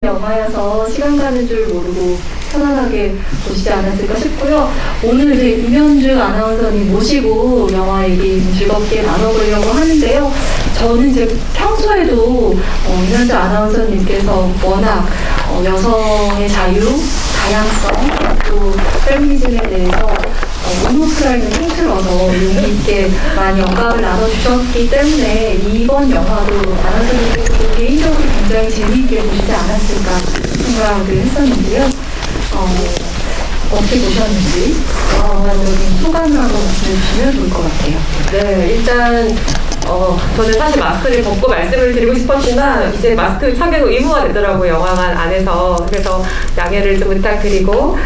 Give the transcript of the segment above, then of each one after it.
영화여서 시간 가는 줄 모르고 편안하게 보시지 않았을까 싶고요. 오늘 이제 임현주 아나운서님 모시고 영화 얘기 즐겁게 나눠보려고 하는데요. 저는 이제 평소에도 임현주 아나운서님께서 워낙 여성의 자유, 다양성, 또 페미니즘에 대해서 온오프라인을 통틀어서 용기 있게 많이 영감을 나눠주셨기 때문에 이번 영화도 아나운서님께서 개인적으로 굉장히 재미있게 보시지 않았을까 생각을 했었는데요. 어떻게 보셨는지 전반적인 소감을 한번 말씀해 주시면 좋을 것 같아요. 네, 일단 저는 사실 마스크를 벗고 말씀을 드리고 싶었지만 이제 마스크 착용 의무화 되더라고요, 영화관 안에서. 그래서 양해를 좀 부탁드리고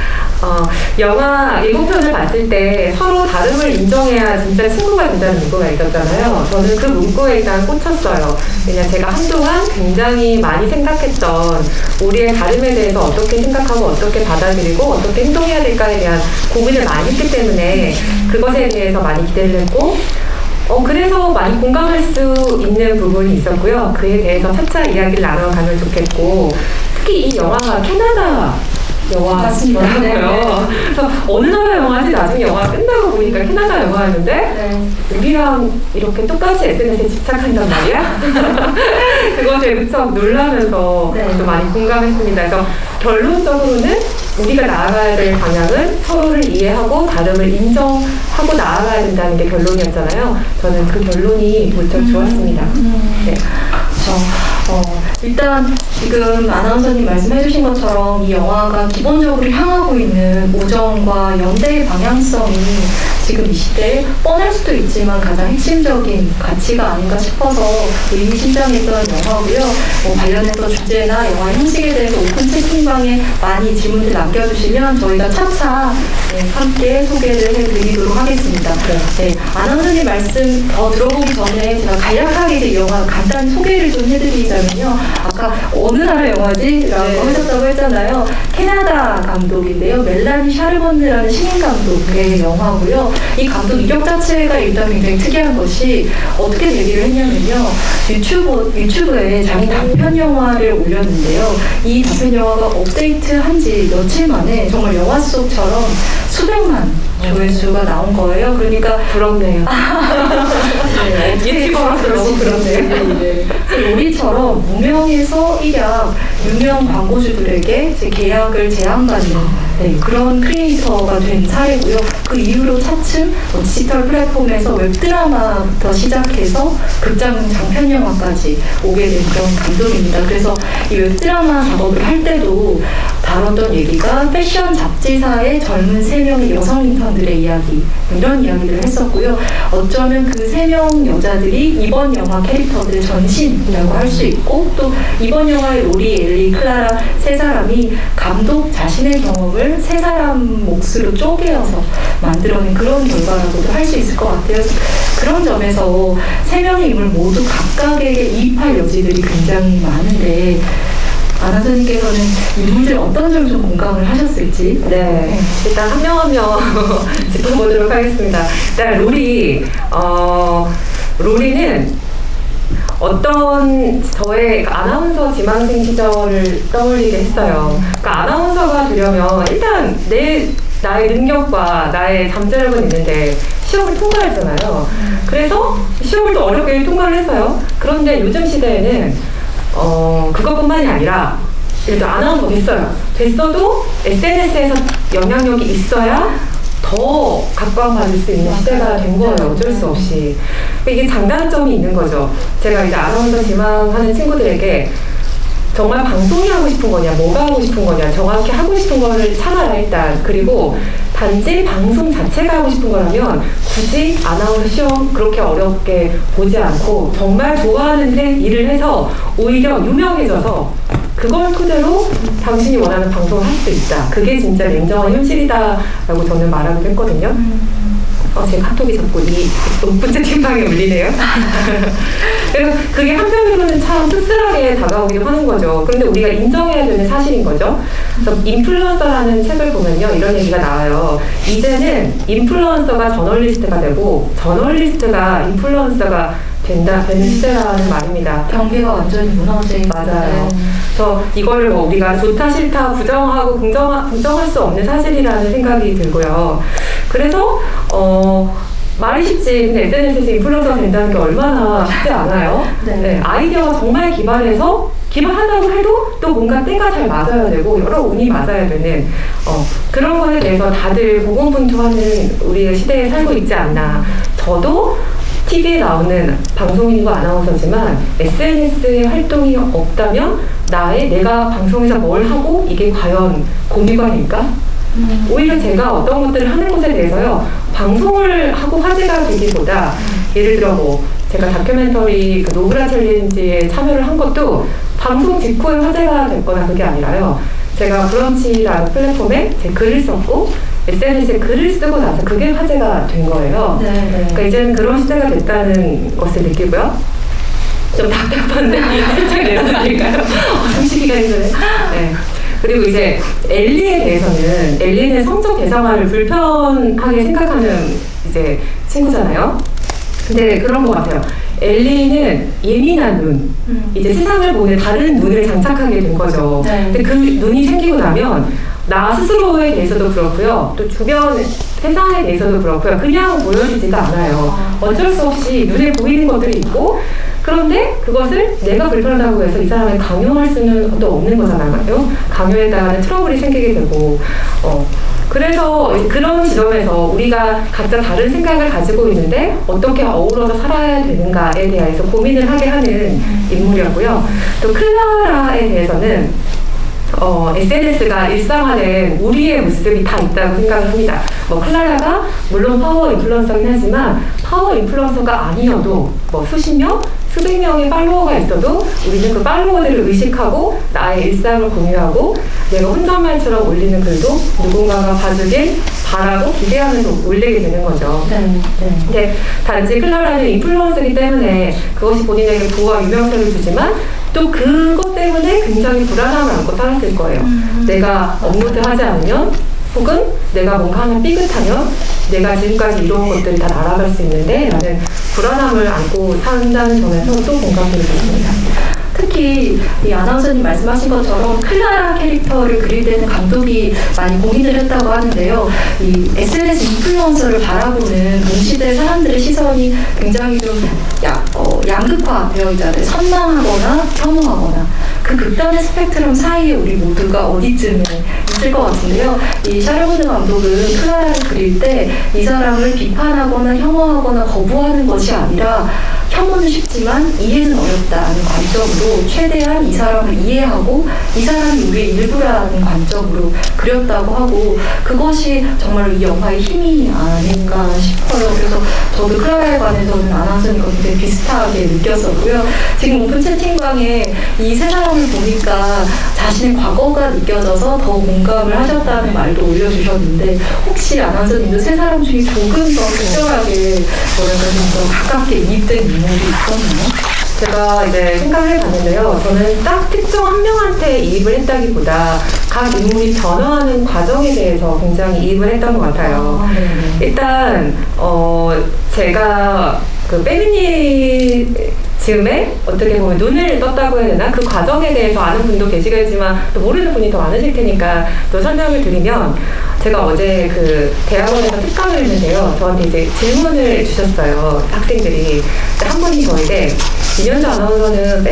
영화 예고편을 봤을 때 서로 다름을 인정해야 진짜 친구가 된다는 문구가 있었잖아요. 저는 그 문구에 일단 꽂혔어요. 왜냐면 제가 한동안 굉장히 많이 생각했던 우리의 다름에 대해서 어떻게 생각하고 어떻게 받아들이고 어떻게 행동해야 될까에 대한 고민을 많이 했기 때문에 그것에 대해서 많이 기대를 했고 그래서 많이 공감할 수 있는 부분이 있었고요. 그에 대해서 차차 이야기를 나눠가면 좋겠고, 특히 이 영화가 캐나다 영화더라고요. 그래서 어느 나라 영화인지 나중에 영화 끝나고 보니까 캐나다 영화였는데 우리랑 이렇게 똑같이 SNS에 집착한단 말이야? 그것에 무척 놀라면서 또 많이 공감했습니다. 그래서 결론적으로는 우리가 나아가야 될 방향은 서로를 이해하고 다름을 인정하고 나아가야 된다는 게 결론이었잖아요. 저는 그 결론이 무척 좋았습니다. 네. 일단 지금 아나운서님 말씀해주신 것처럼 이 영화가 기본적으로 향하고 있는 우정과 연대의 방향성이 지금 이 시대에 뻔할 수도 있지만 가장 핵심적인 가치가 아닌가 싶어서 의미심장했던 영화고요. 관련해서 주제나 영화 형식에 대해서 오픈 채팅방에 많이 질문들 남겨주시면 저희가 차차 함께 소개를 해드리도록 하겠습니다. 네, 아나운서님 말씀 더 들어보기 전에 제가 간략하게 이 영화 간단히 소개를 좀 해드리자면요. 아까 어느 나라 영화지? 라고 하셨다고 했잖아요. 캐나다 감독인데요. 멜라니 샤르먼드라는 시민 감독의 영화고요. 이 감독 이력 자체가 일단 굉장히 특이한 것이 어떻게 데뷔를 했냐면요. 유튜브에 자기 단편 영화를 올렸는데요. 이 단편 영화가 업데이트 한 지 며칠 만에 정말 영화 속처럼 수백만 조회수가 나온 거예요. 그러니까 부럽네요. 유튜버로서 너무 부럽네요. 우리처럼 무명에서 일약 유명 광고주들에게 계약을 제안받는 그런 크리에이터가 된 사례고요. 그 이후로 차츰 디지털 플랫폼에서 웹드라마부터 시작해서 극장 장편 영화까지 오게 된 그런 감독입니다. 그래서 이 웹드라마 작업을 할 때도 다뤘던 얘기가 패션 잡지사의 젊은 3명의 여성 인턴들의 이야기, 이런 이야기를 했었고요. 어쩌면 그 3명 여자들이 이번 영화 캐릭터들의 전신이라고 할 수 있고, 또 이번 영화의 로리, 엘리, 클라라 3사람이 감독 자신의 경험을 3사람 몫으로 쪼개어서 만들어낸 그런 결과라고도 할 수 있을 것 같아요. 그런 점에서 3명의 인물 모두 각각에게 이입할 여지들이 굉장히 많은데, 아나운서님께서는 인물들 어떤 점을 좀 공감을 하셨을지? 네, 일단 한 명 한 명 짚어보도록 하겠습니다. 일단 로리는 어떤 저의 아나운서 지망생 시절을 떠올리게 했어요. 그러니까 아나운서가 되려면 일단 나의 능력과 나의 잠재력은 있는데 시험을 통과했잖아요. 그래서 시험을 또 어렵게 통과를 했어요. 그런데 요즘 시대에는 그것뿐만이 아니라 예를 아나운서 됐어도 SNS에서 영향력이 있어야 더 각광받을 수 있는 시대가 된 거예요. 어쩔 수 없이. 이게 장단점이 있는 거죠. 제가 이제 아나운서 지망하는 친구들에게 정말 방송이 하고 싶은 거냐, 뭐가 하고 싶은 거냐, 정확히 하고 싶은 거를 찾아라 일단. 그리고 단지 방송 자체가 하고 싶은 거라면 굳이 아나운서 시험 그렇게 어렵게 보지 않고 정말 좋아하는 일을 해서 오히려 유명해져서 그걸 토대로 당신이 원하는 방송을 할 수도 있다. 그게 진짜 냉정한 현실이다라고 저는 말하기도 했거든요. 제 카톡이 자꾸 이 높은 채팅방에 울리네요. 그래서 그게 한편으로는 참 씁쓸하게 다가오기도 하는 거죠. 그런데 우리가 인정해야 되는 사실인 거죠. 그래서 인플루언서라는 책을 보면요, 이런 얘기가 나와요. 이제는 인플루언서가 저널리스트가 되고 저널리스트가 인플루언서가 되는 시대라는 말입니다. 경계가 완전히 무너진. 맞아요. 그래서 이걸 뭐 우리가 좋다 싫다 부정하고 긍정할 수 없는 사실이라는 생각이 들고요. 그래서 말이 쉽지, 근데 SNS에서 인플루언서가 된다는 게 얼마나 쉽지 않아요. 네. 아이디어가 정말 기반한다고 해도 또 뭔가 때가 잘 맞아야 되고 여러 운이 맞아야 되는 그런 것에 대해서 다들 고군분투하는 우리의 시대에 살고 있지 않나. 저도 TV에 나오는 방송인과 아나운서지만 SNS의 활동이 없다면 내가 방송에서 뭘 하고 이게 과연 공유관일까? 오히려 제가 어떤 것들을 하는 것에 대해서요, 방송을 하고 화제가 되기보다 예를 들어 뭐 제가 다큐멘터리 노브라 챌린지에 참여를 한 것도 방송 직후에 화제가 됐거나 그게 아니라요, 제가 브런치라는 플랫폼에 제 글을 썼고 SNS에 글을 쓰고 나서 그게 화제가 된 거예요. 네. 그러니까 이제는 그런 시대가 됐다는 것을 느끼고요. 좀 답답한데 살짝 내려드릴까요? 숨쉬기가 힘드네. 네. 그리고 이제 엘리에 대해서는, 엘리는 성적 대상화를 불편하게 생각하는 이제 친구잖아요. 근데 그런 것 같아요. 엘리는 예민한 눈, 이제 세상을 보는 다른 눈을 장착하게 된 거죠. 네. 근데 그 눈이 생기고 나면 나 스스로에 대해서도 그렇고요, 또 주변 세상에 대해서도 그렇고요, 그냥 보여지지가 않아요. 어쩔 수 없이 눈에 보이는 것들이 있고, 그런데 그것을 내가 불편하다고 해서 이 사람을 강요할 수는 또 없는 거잖아요. 강요에다가는 트러블이 생기게 되고, 그래서 그런 지점에서 우리가 각자 다른 생각을 가지고 있는데 어떻게 어우러져 살아야 되는가에 대해서 고민을 하게 하는 인물이었고요. 또 클라라에 대해서는 SNS가 일상화된 우리의 모습이 다 있다고 생각을 합니다. 클라라가 물론 파워 인플루언서긴 하지만 파워 인플루언서가 아니어도 수십 명, 수백 명의 팔로워가 있어도 우리는 그 팔로워들을 의식하고 나의 일상을 공유하고 내가 혼잣말처럼 올리는 글도 누군가가 봐주길 바라고 기대하면서 올리게 되는 거죠. 네. 근데 단지 클라라는 인플루언서이기 때문에 그것이 본인에게 부와 유명세를 주지만 또 그것 때문에 굉장히 불안함을 안고 살았을 거예요. 내가 업로드하지 않으면, 혹은 내가 뭔가 하나 삐끗하면 내가 지금까지 이뤄온 것들이 다 날아갈 수 있는데 라는 불안함을 안고 산다는 점에서 또 공감이 됐습니다. 특히 이 아나운서님 말씀하신 것처럼 클라라 캐릭터를 그릴 때는 감독이 많이 고민을 했다고 하는데요. 이 SNS 인플루언서를 바라보는 동시대 사람들의 시선이 굉장히 좀 양극화되어 있잖아요. 선망하거나 혐오하거나. 그 극단의 스펙트럼 사이에 우리 모두가 어디쯤에 있을 것 같은데요. 이 샤르보드 감독은 클라라를 그릴 때 이 사람을 비판하거나 혐오하거나 거부하는 것이 아니라 혐오는 쉽지만 이해는 어렵다는 관점으로 최대한 이 사람을 이해하고 이 사람이 우리의 일부라는 관점으로 그렸다고 하고, 그것이 정말 이 영화의 힘이 아닌가 싶어요. 그래서 저도 클라라에 관해서는 아나운서님과 굉장히 비슷하게 느꼈었고요. 지금 오픈 채팅방에 이 세 사람을 보니까 자신의 과거가 느껴져서 더 공감을 하셨다는 말도 올려주셨는데, 혹시 아나운서님도 세 사람 중에 조금 더 특별하게 좀 더 가깝게 이입된 인물이 있었나요? 제가 이제 생각을 해봤는데요. 저는 딱 특정 한 명한테 이입을 했다기보다 각 인물이 변화하는 과정에 대해서 굉장히 이입을 했던 것 같아요. 일단 제가 그 페미니즘에 어떻게 보면 눈을 떴다고 해야 되나? 그 과정에 대해서 아는 분도 계시겠지만 또 모르는 분이 더 많으실 테니까 또 설명을 드리면, 제가 어제 그 대학원에서 특강을 했는데요. 저한테 이제 질문을 주셨어요, 학생들이. 한 분이 저에게 이현주 아나운서는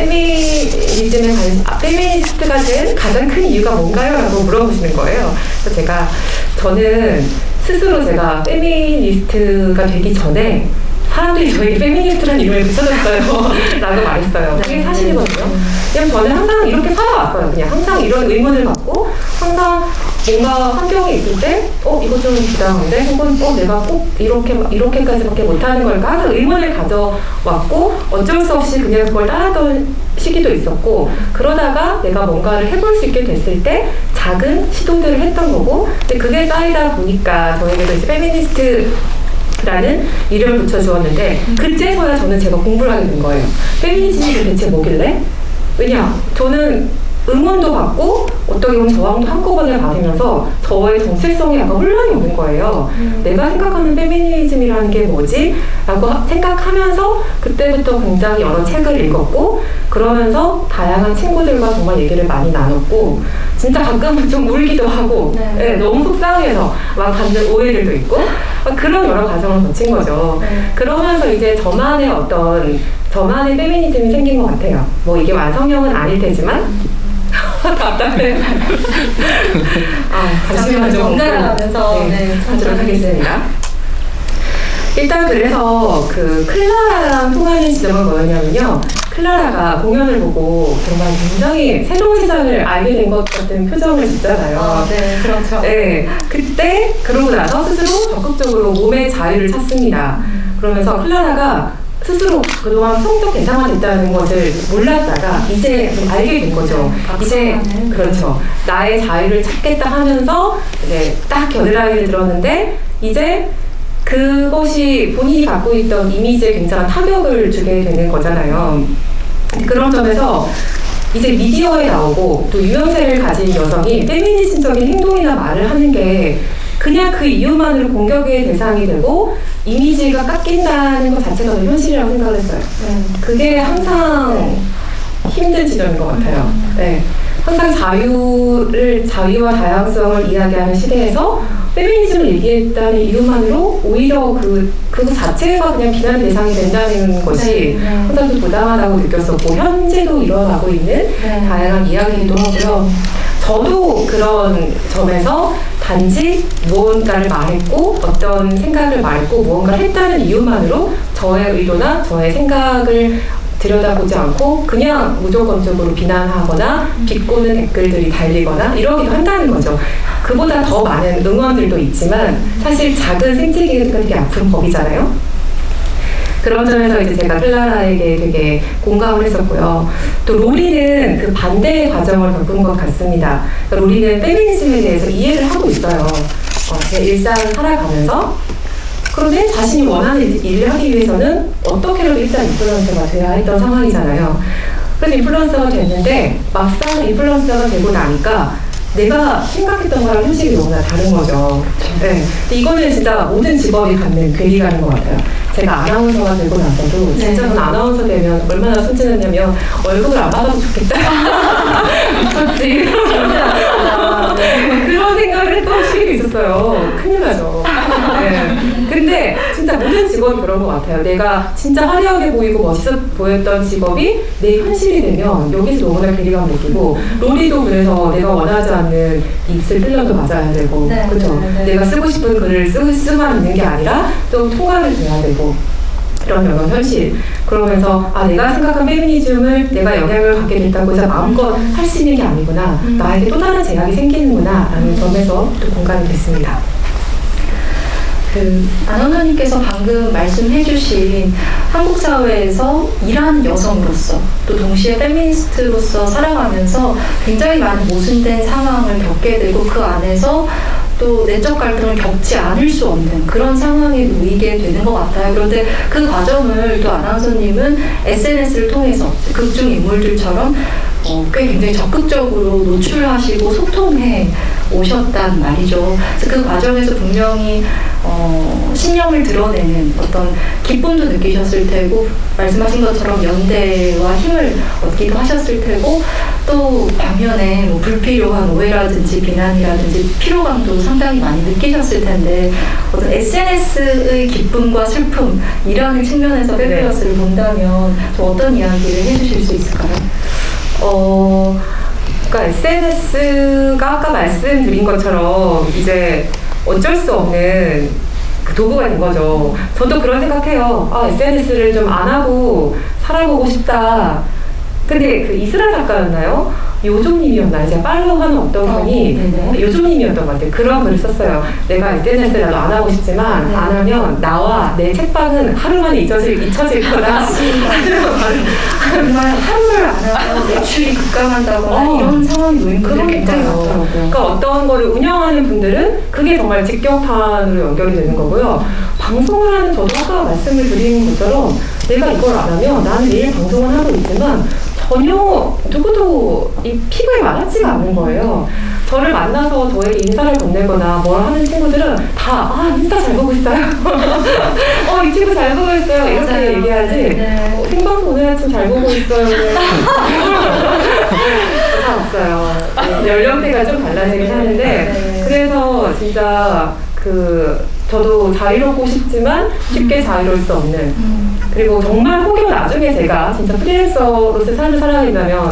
페미니스트가 된 가장 큰 이유가 뭔가요? 라고 물어보시는 거예요. 그래서 저는 스스로 제가 페미니스트가 되기 전에 사람들이 저에게 페미니스트라는 이름을 붙여줬어요 라고 말했어요. 그게 사실이거든요. 그냥 저는 항상 이렇게 살아왔어요. 그냥 항상 이런 의문을 갖고, 항상 뭔가 환경에 있을 때 이거 좀 부당한데, 혹은 내가 꼭 이렇게까지밖에 못하는 걸까? 항상 의문을 가져왔고, 어쩔 수 없이 그냥 그걸 따랐던 시기도 있었고, 그러다가 내가 뭔가를 해볼 수 있게 됐을 때 작은 시도들을 했던 거고, 근데 그게 쌓이다 보니까 저에게도 이제 페미니스트 라는 이름을 붙여주었는데, 그제서야 저는 제가 공부를 하게 된 거예요. 페미니즘이 대체 뭐길래? 왜냐, 저는 응원도 받고 어떻게 보면 저항도 한꺼번에 받으면서 저의 정체성이 약간 혼란이 오는 거예요. 내가 생각하는 페미니즘이라는 게 뭐지? 라고 생각하면서 그때부터 굉장히 여러 책을 읽었고 그러면서 다양한 친구들과 정말 얘기를 많이 나눴고 진짜 가끔은 좀 울기도 하고 네. 네, 너무 속상해서 막 갖는 오해들도 있고 그런 여러 과정을 거친 거죠. 네. 그러면서 이제 저만의 페미니즘이 생긴 것 같아요. 뭐 이게 완성형은 아닐 테지만 답답해. 잠시만 좀 번갈아가면서 네, 하도록 하겠습니다. 일단 그래서 그 클라라랑 통하는 지점은 뭐였냐면요. 클라라가 공연을 보고 정말 굉장히 새로운 세상을 알게 된 것 같은 표정을 짓잖아요. 네, 그렇죠. 네, 그때 그러고 나서 스스로 적극적으로 몸의 자유를 찾습니다. 그러면서 클라라가 스스로 그동안 성적 대상화됐다는 것을 몰랐다가 이제 좀 알게 된 거죠. 이제 그렇죠. 나의 자유를 찾겠다 하면서 이제 딱 겨드랑이를 들었는데 이제 그것이 본인이 갖고 있던 이미지에 굉장한 타격을 주게 되는 거잖아요. 그런 점에서 이제 미디어에 나오고 또 유명세를 가진 여성이 페미니즘적인 행동이나 말을 하는 게 그냥 그 이유만으로 공격의 대상이 되고 이미지가 깎인다는 것 자체가 현실이라고 생각을 했어요. 그게 항상 힘든 지점인 것 같아요. 네. 항상 자유와 다양성을 이야기하는 시대에서 페미니즘을 얘기했다는 이유만으로 오히려 그거 자체가 그냥 비난 대상이 된다는 것이 항상 좀 부당하다고 느꼈었고 현재도 일어나고 있는 다양한 이야기이기도 하고요. 저도 그런 점에서 단지 무언가를 말했고 어떤 생각을 말했고 무언가를 했다는 이유만으로 저의 의도나 저의 생각을 들여다보지 않고 그냥 무조건적으로 비난하거나 비꼬는 댓글들이 달리거나 이러기도 한다는 거죠. 그보다 더 많은 응원들도 있지만 사실 작은 생태계가 되게 아픈 법이잖아요. 그런 점에서 이제 제가 클라라에게 되게 공감을 했었고요. 또 로리는 그 반대의 과정을 겪은 것 같습니다. 그러니까 로리는 페미니즘에 대해서 이해를 하고 있어요. 제 일상을 살아가면서. 그런데 자신이 원하는 일을 하기 위해서는 어떻게라도 일단 인플루언서가 돼야 했던 상황이잖아요. 그래서 인플루언서가 됐는데 막상 인플루언서가 되고 나니까 내가 생각했던 거랑 현실이 너무나 다른 거죠. 네. 근데 이거는 진짜 모든 직업이 갖는 괴리감인 것 같아요. 제가 아나운서가 되고 나서도 진짜 전 아나운서 되면 얼마나 순진했냐면 얼굴을 안 받아도 좋겠다. 미쳤지. 그런 생각을 했던 시기도 있었어요. 큰일 나죠. 네. 근데 진짜 모든 직업이 그런 것 같아요. 내가 진짜 화려하게 보이고 멋있어 보였던 직업이 내 현실이 되면 여기서 너무나 괴리감을 느끼고 로리도 그래서 내가 원하지 않는 입술 필러도 맞아야 되고 그렇죠. 내가 쓰고 싶은 글을 쓰만 있는 게 아니라 또 통과를 돼야 되고 이런 여러 현실. 그러면서 내가 생각한 페미니즘을 내가 영향을 갖게 됐다고 해서 마음껏 할 수 있는 게 아니구나. 나에게 또 다른 제약이 생기는구나 라는 점에서 또 공감이 됐습니다. 안원장님께서 방금 말씀해주신 한국 사회에서 일하는 여성으로서 또 동시에 페미니스트로서 살아가면서 굉장히 많은 모순된 상황을 겪게 되고 그 안에서 또 내적 갈등을 겪지 않을 수 없는 그런 상황에 놓이게 되는 것 같아요. 그런데 그 과정을 또 아나운서님은 SNS를 통해서 극중 인물들처럼 꽤 굉장히 적극적으로 노출하시고 소통해 오셨단 말이죠. 그래서 그 과정에서 분명히 신념을 드러내는 어떤 기쁨도 느끼셨을 테고 말씀하신 것처럼 연대와 힘을 얻기도 하셨을 테고 또 반면에 뭐 불필요한 오해라든지 비난이라든지 피로감도 상당히 많이 느끼셨을 텐데 어떤 SNS의 기쁨과 슬픔이라는 측면에서 페미러스를 본다면 또 어떤 이야기를 해주실 수 있을까요? 그러니까 SNS가 아까 말씀드린 것처럼 이제 어쩔 수 없는 그 도구가 된 거죠. 저도 그런 생각해요. SNS를 좀 안 하고 살아보고 싶다. 근데 그 이스라 작가였나요? 요조님이었나요? 제가 팔로우하는 어떤 분이 요조님이었던 것 같아요. 그런 글을 썼어요. 내가 SNS라도 안 하고 싶지만 안 하면 나와 내 책방은 하루 만에 잊혀질 거다. 정말 하루를 안 하면 매출이 급감한다거나 이런 상황이 놓인 분들 굉장히 많더라고요. 그러니까 어떤 거를 운영하는 분들은 그게 정말 직격탄으로 연결이 되는 거고요. 방송을 하는 저도 아까 말씀을 드린 것처럼 내가 이걸 안 하면 나는 매일 방송을 하고 있지만 전혀 누구도 이 피부에 와닿지가 않는 거예요. 저를 만나서 저에게 인사를 건네거나 뭘 하는 친구들은 다 인스타 잘 보고 있어요. 이 친구 잘 보고 있어요. 이렇게 맞아요. 얘기하지. 네. 생방송 오늘 아침 잘 보고 있어요. 잘 없어요. 연령대가 좀 달라지긴 하는데 네. 그래서 진짜 저도 자유롭고 싶지만 쉽게 자유로울 수 없는 그리고 정말 혹여 나중에 제가 진짜 프리랜서로서 삶을 살아간다면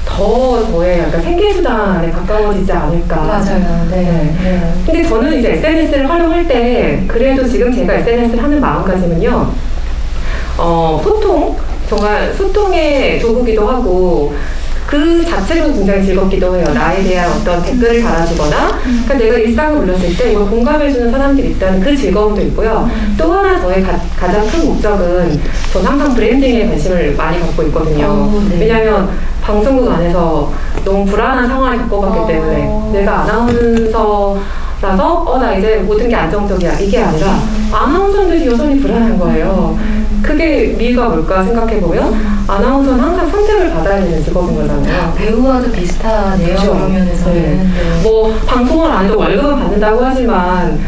더 저의 약간 생계수단에 가까워지지 않을까. 맞아요. 네. 근데 저는 이제 SNS를 활용할 때 그래도 지금 제가 SNS를 하는 마음가짐은요. 정말 소통의 도구기도 하고 그 자체로 굉장히 즐겁기도 해요. 나에 대한 어떤 댓글을 달아주거나 그러니까 내가 일상을 올렸을 때 이걸 공감해주는 사람들이 있다는 그 즐거움도 있고요. 또 하나 저의 가장 큰 목적은 저는 항상 브랜딩에 관심을 많이 갖고 있거든요. 네. 왜냐하면 방송국 안에서 너무 불안한 상황을 겪어봤기 때문에 내가 아나운서라서 나 이제 모든 게 안정적이야 이게 아니라 아나운서들이 여전히 불안한 거예요. 그게 미가 뭘까 생각해보면 아나운서는 항상 선택을 받아야 되는 직업인 거잖아요. 배우와도 비슷하네요. 그렇죠. 그런 면에서는. 네. 뭐 방송을 안 해도 월급은 받는다고 하지만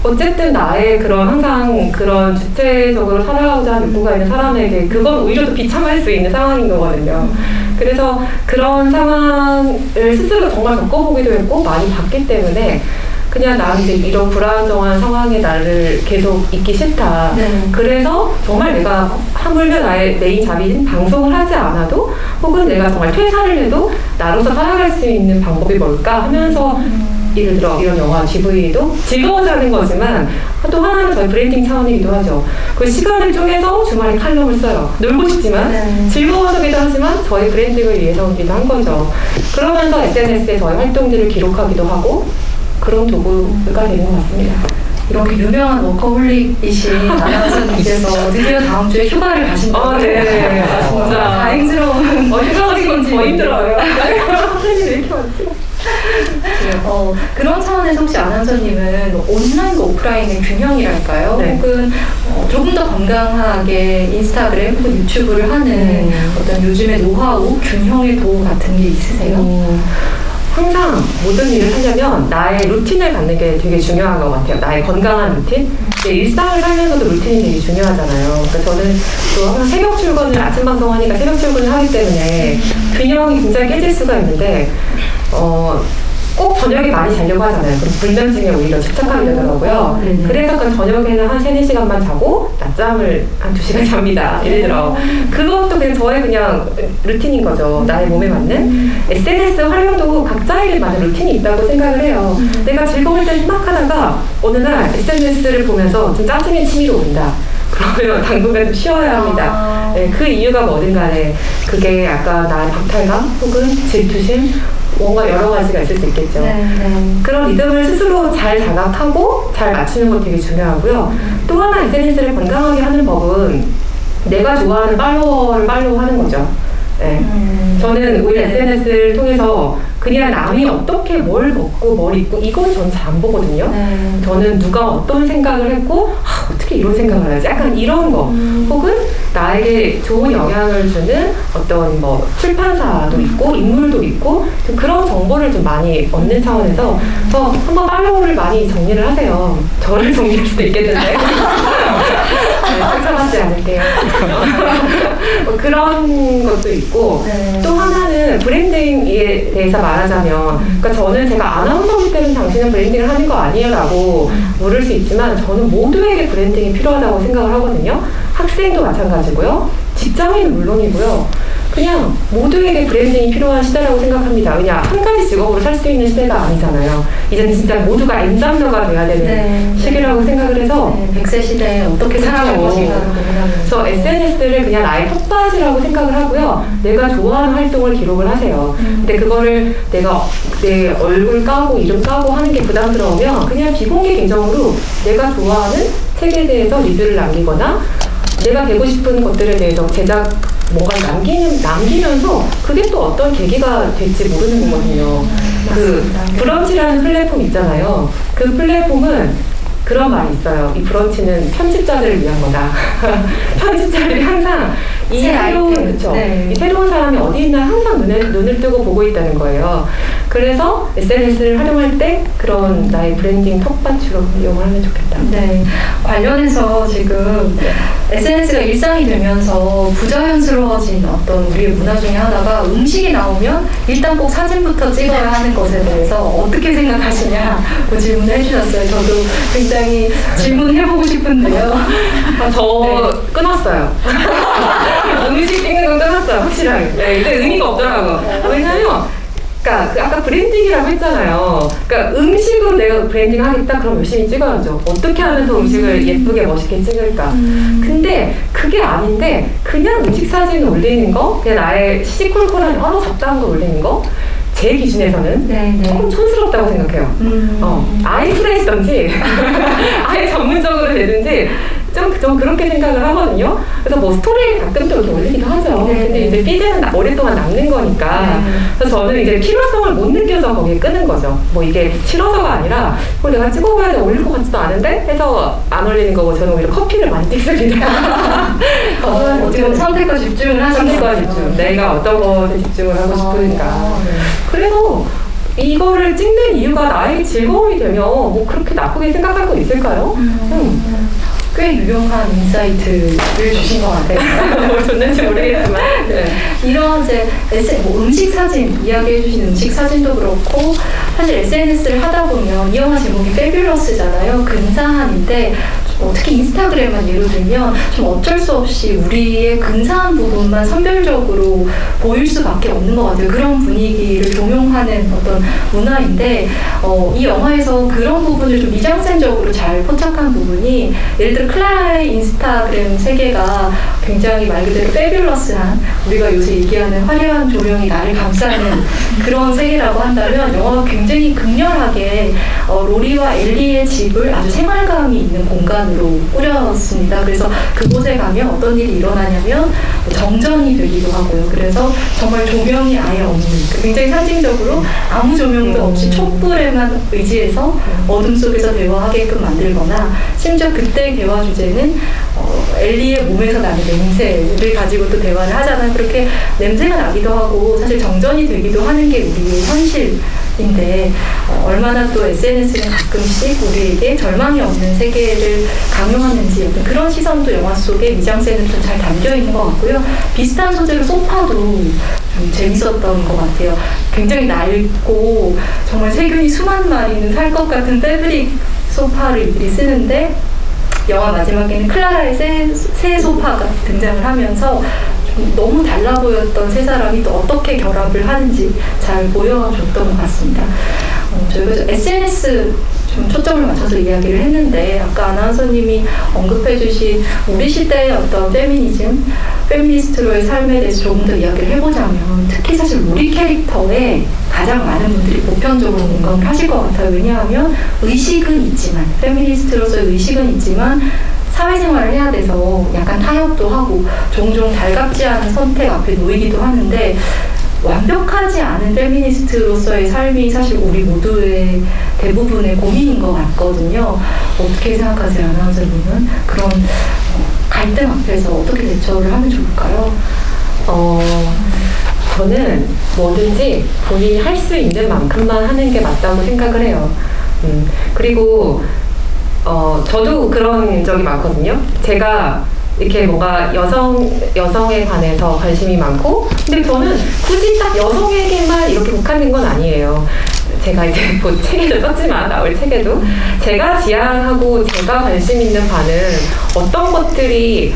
어쨌든 나의 항상 그런 주체적으로 살아가고자 하는 욕구가 있는 사람에게 그건 오히려 더 비참할 수 있는 상황인 거거든요. 그래서 그런 상황을 스스로 정말 겪어보기도 했고 많이 봤기 때문에 그냥 나는 이제 이런 불안정한 상황에 나를 계속 있기 싫다. 네. 그래서 정말 내가 하물며 나의 메인 잡인 방송을 하지 않아도 혹은 내가 정말 퇴사를 해도 나로서 살아갈 수 있는 방법이 뭘까 하면서 예를 들어 이런 영화 GV도 즐거워하는 거지만 또 하나는 저희 브랜딩 차원이기도 하죠. 그 시간을 쪼개서 주말에 칼럼을 써요. 놀고 싶지만 네. 즐거워서기도 하지만 저희 브랜딩을 위해서이기도 한 거죠. 그러면서 SNS에 저희 활동들을 기록하기도 하고 그런 도구가 되는 것 같습니다. 이렇게 유명한 워커홀릭이신 아나운서님께서 드디어 다음 주에 휴가를 가신다고. 네. 진짜. 다행스러운. 휴가하는 건 더 힘들어요. 선생님 왜 이렇게 많지? 그런 차원에서 혹시 아나운서님은 온라인과 오프라인의 균형이랄까요? 네. 혹은 조금 더 건강하게 인스타그램 혹은 유튜브를 하는 어떤 요즘의 노하우, 균형의 도구 같은 게 있으세요? 항상 모든 일을 하려면 나의 루틴을 갖는 게 되게 중요한 것 같아요. 나의 건강한 루틴? 일상을 살면서도 루틴이 되게 중요하잖아요. 그러니까 저는 또 항상 새벽 출근을 아침 방송하니까 새벽 출근을 하기 때문에 균형이 굉장히 깨질 수가 있는데 꼭 저녁에 많이 자려고 하잖아요. 그럼 불면증에 오히려 집착하게 되더라고요. 그래서 저녁에는 한 3-4시간만 자고 낮잠을 한 2시간 잡니다. 예를 들어. 그것도 그냥 저의 그냥 루틴인 거죠. 나의 몸에 맞는. SNS 활용도 각자에게 맞는 루틴이 있다고 생각을 해요. 내가 즐거울 때 막 하다가 어느 날 SNS를 보면서 좀 짜증의 치밀어 온다. 그러면 당분간 좀 쉬어야 합니다. 네, 그 이유가 뭐든 간에 그게 약간 나의 박탈감 혹은 질투심 뭔가 여러 가지가 있을 수 있겠죠. 그런 리듬을 스스로 잘 자각하고 잘 맞추는 건 되게 중요하고요. 또 하나 SNS를 건강하게 하는 법은 내가 좋아하는 팔로워를 팔로우하는 거죠. 네. 저는 오히려 SNS를 통해서 그냥 남이 어떻게 뭘 먹고 뭘 입고 이건 전 잘 안 보거든요. 저는 누가 어떤 생각을 했고 어떻게 이런 생각을 하지? 약간 이런 거 혹은 나에게 좋은 영향을 주는 어떤 뭐 출판사도 있고 인물도 있고 좀 그런 정보를 좀 많이 얻는 차원에서 한번 팔로우를 많이 정리를 하세요. 저를 정리할 수도 있겠는데 상처받지 않을게요. 그런 것도 있고 또 하나는 브랜딩에 대해서 말하자면 그러니까 저는 제가 아나운서이기 때문에 당신은 브랜딩을 하는 거 아니에요 라고 물을 수 있지만 저는 모두에게 브랜딩이 필요하다고 생각을 하거든요. 학생도 마찬가지고요. 직장인은 물론이고요. 그냥 모두에게 브랜딩이 필요한 시대라고 생각합니다. 왜냐 한 가지 직업으로 살 수 있는 시대가 아니잖아요. 이제는 진짜 모두가 엔잡러가 돼야 되는 시기라고 생각을 해서 100세 시대에 어떻게 살아갈 것인가 그래서 SNS를 그냥 나의 텃밭이라고 생각을 하고요. 내가 좋아하는 활동을 기록을 하세요. 근데 그거를 내가 내 얼굴 까고 이름 까고 하는 게 부담스러우면 그냥 비공개 계정으로 내가 좋아하는 책에 대해서 리뷰를 남기거나 내가 되고 싶은 것들에 대해서 뭔가 남기면서 그게 또 어떤 계기가 될지 모르는 거거든요. 그 브런치라는 플랫폼 있잖아요. 그 플랫폼은 그런 말이 있어요. 이 브런치는 편집자들을 위한 거다. 편집자들이 항상 이 새 새로운 아이템. 그쵸? 네. 이 새로운 사람이 어디 있나 항상 눈을 뜨고 보고 있다는 거예요. 그래서 SNS를 활용할 때 그런 나의 브랜딩 텃밭으로 이용을 하면 좋겠다. 네, 관련해서 지금 SNS가 일상이 되면서 부자연스러워진 어떤 우리의 문화 중에 하나가 음식이 나오면 일단 꼭 사진부터 찍어야 하는 것에 대해서 어떻게 생각하시냐고 질문을 해주셨어요. 저도 굉장히 질문해보고 싶은데요. 저 끊었어요. 음식 찍는 건 끊었어요, 확실하게. 네, 이제 의미가 없더라고요. 왜냐면 그러니까 그 아까 브랜딩이라고 했잖아요. 그러니까 음식으로 내가 브랜딩 하겠다 그럼 열심히 찍어야죠. 어떻게 하면 더 음식을 예쁘게 멋있게 찍을까. 근데 그게 아닌데 그냥 음식 사진 올리는 거, 그냥 나의 시시콜콜한 여러 잡다한 거 올리는 거, 제 기준에서는 네, 네. 조금 촌스럽다고 생각해요. 아예 프레시던지 아예 전문적으로 되든지 좀 그렇게 생각을 하거든요. 그래서 뭐 스토리에 가끔 좀 이렇게 올리기도 하죠. 네, 근데 네. 이제 피드는 오랫동안 남는 거니까. 네. 그래서 저는 이제 필요성을 못 느껴서 거기에 끄는 거죠. 뭐 이게 싫어서가 아니라 내가 찍어봐야 돼 올릴 것 같지도 않은데 해서 안 올리는 거고 저는 오히려 커피를 많이 찍습니다. 어떻게 보면 선택과 집중을 하시는 선택과 거예요. 집중. 내가 어떤 것에 집중을 하고 싶으니까. 네. 그래서 이거를 찍는 이유가 나에게 즐거움이 되면 뭐 그렇게 나쁘게 생각할 거 있을까요? 꽤 유용한 인사이트를 주신 것 같아요. 뭘 줬는지 모르겠지만. 네. 이런 이제 뭐 음식 사진 이야기해주신 음식 사진도 그렇고 사실 SNS를 하다 보면 이 영화 제목이 페뷸러스잖아요. 근사함인데 특히 인스타그램만 예로 들면 좀 어쩔 수 없이 우리의 근사한 부분만 선별적으로 보일 수밖에 없는 것 같아요. 그런 분위기를 종용하는 어떤 문화인데 이 영화에서 그런 부분을 좀 미장센적으로 잘 포착한 부분이 예를 들어 클라라의 인스타그램 세계가 굉장히 말 그대로 페뷸러스한 우리가 요새 얘기하는 화려한 조명이 나를 감싸는 그런 세계라고 한다면 영화가 굉장히 극렬하게 로리와 엘리의 집을 아주 생활감이 있는 공간으로 꾸렸습니다. 그래서 그곳에 가면 어떤 일이 일어나냐면 정전이 되기도 하고요. 그래서 정말 조명이 아예 없는 굉장히 상징적으로 아무 조명도 없이 촛불에만 의지해서 어둠 속에서 대화하게끔 만들거나 심지어 그때 대화 주제는 엘리의 몸에서 나는 냄새를 가지고 또 대화를 하잖아요. 그렇게 냄새가 나기도 하고 사실 정전이 되기도 하는 게 우리의 현실인데 얼마나 또 SNS는 가끔씩 우리에게 절망이 없는 세계를 강요하는지 그런 시선도 영화 속에 미장센은 좀 잘 담겨 있는 것 같고요. 비슷한 소재로 소파도 좀 재밌었던 것 같아요. 굉장히 낡고 정말 세균이 수만 마리는 살 것 같은 패브릭 소파를 이들이 쓰는데 영화 마지막에는 클라라의 새 소파가 등장을 하면서 너무 달라 보였던 세 사람이 또 어떻게 결합을 하는지 잘 보여줬던 것 같습니다. 저희가 SNS 좀 초점을 맞춰서 이야기를 했는데 아까 아나운서님이 언급해주신 우리 시대의 어떤 페미니즘, 페미니스트로의 삶에 대해서 조금 더 이야기를 해보자면 특히 사실 우리 캐릭터에 가장 많은 분들이 보편적으로 공감을 하실 것 같아요. 왜냐하면 의식은 있지만 페미니스트로서의 의식은 있지만 사회생활을 해야 돼서 약간 타협도 하고 종종 달갑지 않은 선택 앞에 놓이기도 하는데 완벽하지 않은 페미니스트로서의 삶이 사실 우리 모두의 대부분의 고민인 것 같거든요. 어떻게 생각하세요, 아나운서님은? 그런 갈등 앞에서 어떻게 대처를 하면 좋을까요? 저는 뭐든지 본인이 할 수 있는 만큼만 하는 게 맞다고 생각을 해요. 그리고 저도 그런 적이 많거든요. 제가 이렇게 뭔가 여성에 관해서 관심이 많고, 근데 저는 굳이 딱 여성에게만 이렇게 국한된 건 아니에요. 제가 이제 뭐 책에도 썼지만, 나올 책에도 제가 지향하고 제가 관심 있는 바는 어떤 것들이